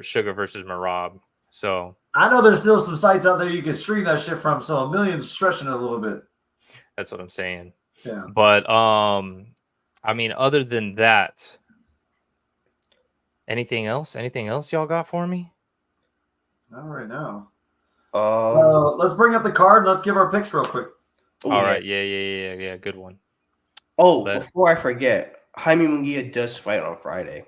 Sugar versus Marab. So I know there's still some sites out there you can stream that shit from, so 1 million's stretching it a little bit. That's what I'm saying. Yeah. But I mean, other than that, anything else y'all got for me? Not right now. Let's bring up the card and let's give our picks real quick. All right. Yeah. Good one. Before I forget, Jaime Munguia does fight on Friday.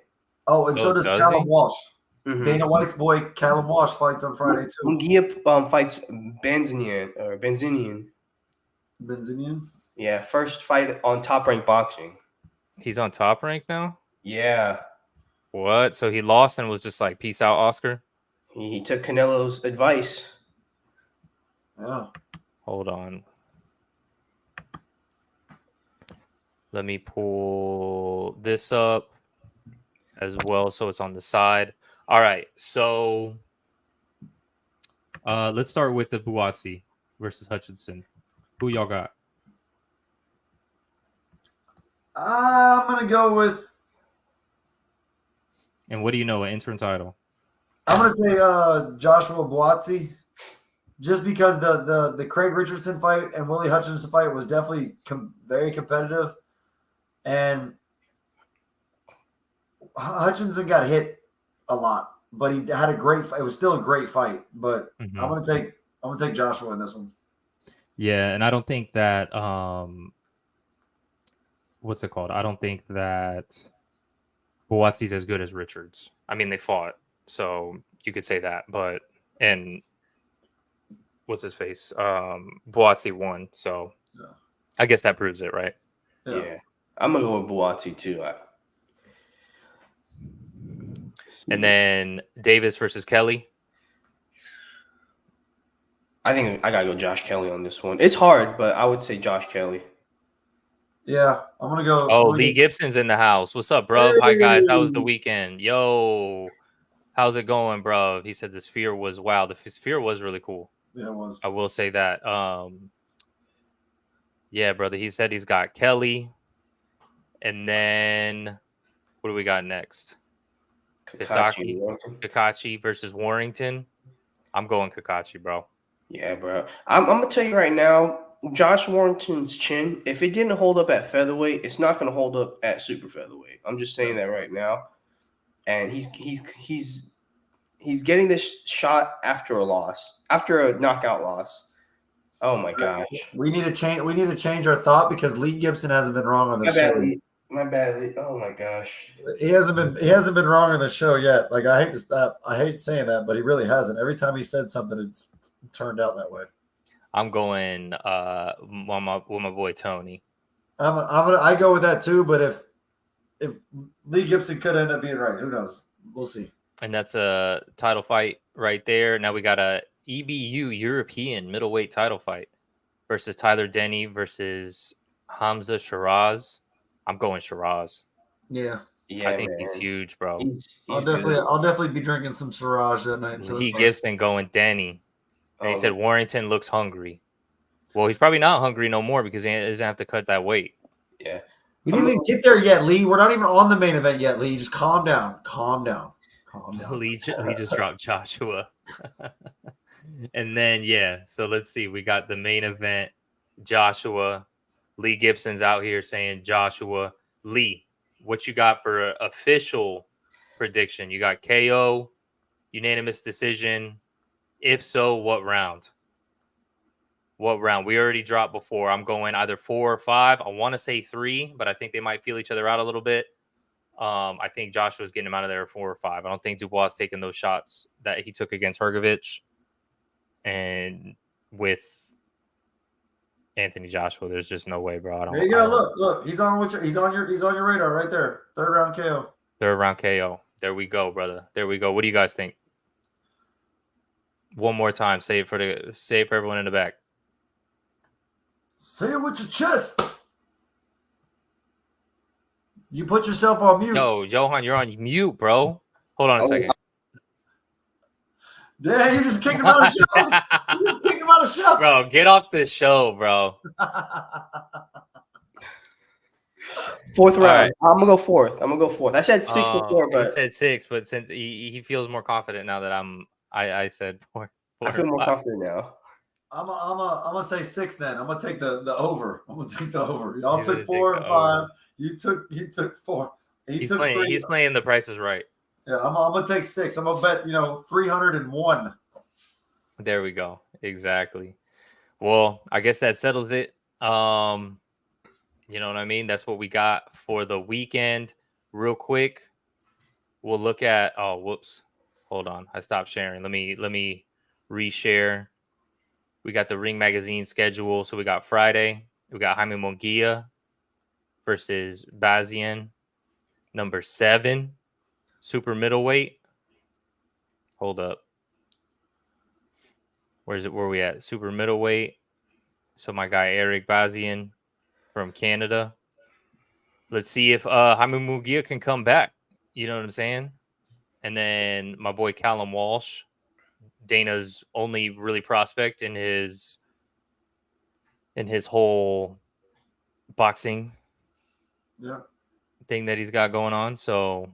Oh, and so does Callum Walsh. Dana White's boy Callum Walsh fights on Friday too. Munguia fights Benzinian. Benzinian. Yeah, first fight on Top Rank Boxing. He's on Top Rank now? Yeah. What? So he lost and was just like, peace out, Oscar? He took Canelo's advice. Yeah. Hold on. Let me pull this up as well so it's on the side. All right. So let's start with the Buatsi versus Hutchinson. Who y'all got? I'm gonna go with. And what do you know? An interim title. I'm gonna say Joshua Buatsi, just because the Craig Richardson fight and Willy Hutchinson fight was definitely very competitive, and Hutchinson got hit a lot, but he had a great fight. It was still a great fight, but I'm gonna take Joshua in this one. Yeah, and I don't think that what's it called? I don't think that Buatsi's as good as Richards. I mean, they fought, so you could say that. But and what's his face? Buatsi won, so Yeah. I guess that proves it, right? Yeah. I'm gonna go with Buatsi too. And then Davis versus Kelly. I think I gotta go Josh Kelly on this one. It's hard, but I would say Josh Kelly. Yeah, I'm gonna go. Oh, Lee Gibson's in the house. What's up, bro? Hi guys. How was the weekend? Yo, how's it going, bro? He said the Sphere was wow. The Sphere was really cool. Yeah, it was. I will say that. Yeah, brother. He said he's got Kelly, and then what do we got next? Cacace versus Warrington. I'm going Cacace, bro. Yeah, bro. I'm gonna tell you right now, Josh Warrington's chin, if it didn't hold up at featherweight, it's not gonna hold up at super featherweight. I'm just saying that right now. And he's getting this shot after a loss, after a knockout loss. Oh my gosh. We need to change. We need to change our thought because Lee Gibson hasn't been wrong on the show. My bad, Lee. Oh my gosh. He hasn't been wrong on the show yet. Like I hate saying that, but he really hasn't. Every time he said something, it's turned out that way. I'm going with my boy Tony. I go with that too. But if Lee Gibson could end up being right, who knows? We'll see. And that's a title fight right there. Now we got a EBU European middleweight title fight versus Tyler Denny versus Hamza Sheeraz. I'm going Sheeraz. Yeah. I think he's huge, bro. I'll definitely be drinking some Siraj that night. So Lee Gibson going Denny. And he said Oh, Warrington looks hungry. Well, he's probably not hungry no more because he doesn't have to cut that weight. yeah. we didn't even get there yet, Lee. We're not even on the main event yet, Lee. Just calm down. Calm down. Calm down. Lee just dropped Joshua. And then, yeah, so let's see. We got the main event, Joshua. Lee Gibson's out here saying Joshua. Lee, what you got for an official prediction? You got KO, unanimous decision. If so, what round? What round? We already dropped before. I'm going either 4 or 5. I want to say 3, but I think they might feel each other out a little bit. I think Joshua's getting him out of there 4 or 5. I don't think Dubois is taking those shots that he took against Hrgovic. And with Anthony Joshua, there's just no way, bro. There you go. Look. He's on your radar right there. 3rd round KO. 3rd round KO. There we go, brother. There we go. What do you guys think? One more time. Say it for everyone in the back. Say it with your chest. You put yourself on mute. No, Johan, you're on mute, bro. Hold on a second. Yeah, you just kicked him out of the show. You just kicked him out of the show. Bro, get off the show, bro. 4th round. right. I'm gonna go 4th. I said 6 before, He but said 6, but since he feels more confident now that I said 4. I feel more confident now. I'm gonna say 6 then. I'm gonna take the over. I'm gonna take the over. Y'all He's took gonna 4 take and the 5. You took 4. He's took playing. 3. He's playing the Price is Right. Yeah, I'm gonna take 6. I'm gonna bet 301. There we go. Exactly. Well, I guess that settles it. You know what I mean? That's what we got for the weekend. Real quick, we'll look at. Oh, whoops. Hold on, I stopped sharing. Let me reshare. We got the Ring Magazine schedule. So we got Friday. We got Jaime Munguia versus Bazian, number 7, super middleweight. Hold up. Where are we at? Super middleweight. So my guy Eric Bazian from Canada. Let's see if Jaime Munguia can come back. You know what I'm saying? And then my boy Callum Walsh, Dana's only really prospect in his whole boxing thing that he's got going on. So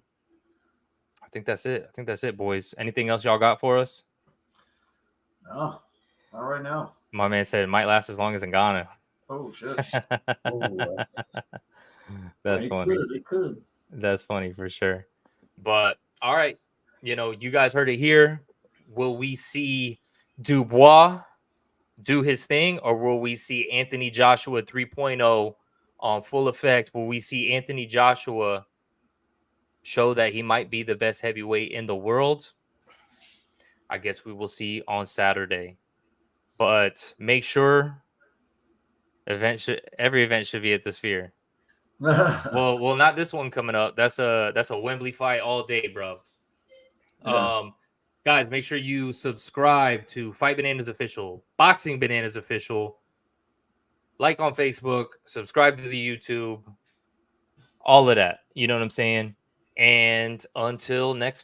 I think that's it, boys. Anything else y'all got for us? No, not right now. My man said it might last as long as in Ghana. Oh shit. That's funny. It could. That's funny for sure. But all right, you guys heard it here. Will we see Dubois do his thing, or will we see Anthony Joshua 3.0 on full effect? Will we see Anthony Joshua show that he might be the best heavyweight in the world? I guess we will see on Saturday. But make sure every event should be at the Sphere. well, not this one coming up. That's a Wembley fight all day, bro. Yeah. Guys, make sure you subscribe to Fight Bananas Official, Boxing Bananas Official. Like on Facebook, subscribe to the YouTube, all of that. You know what I'm saying? And until next time.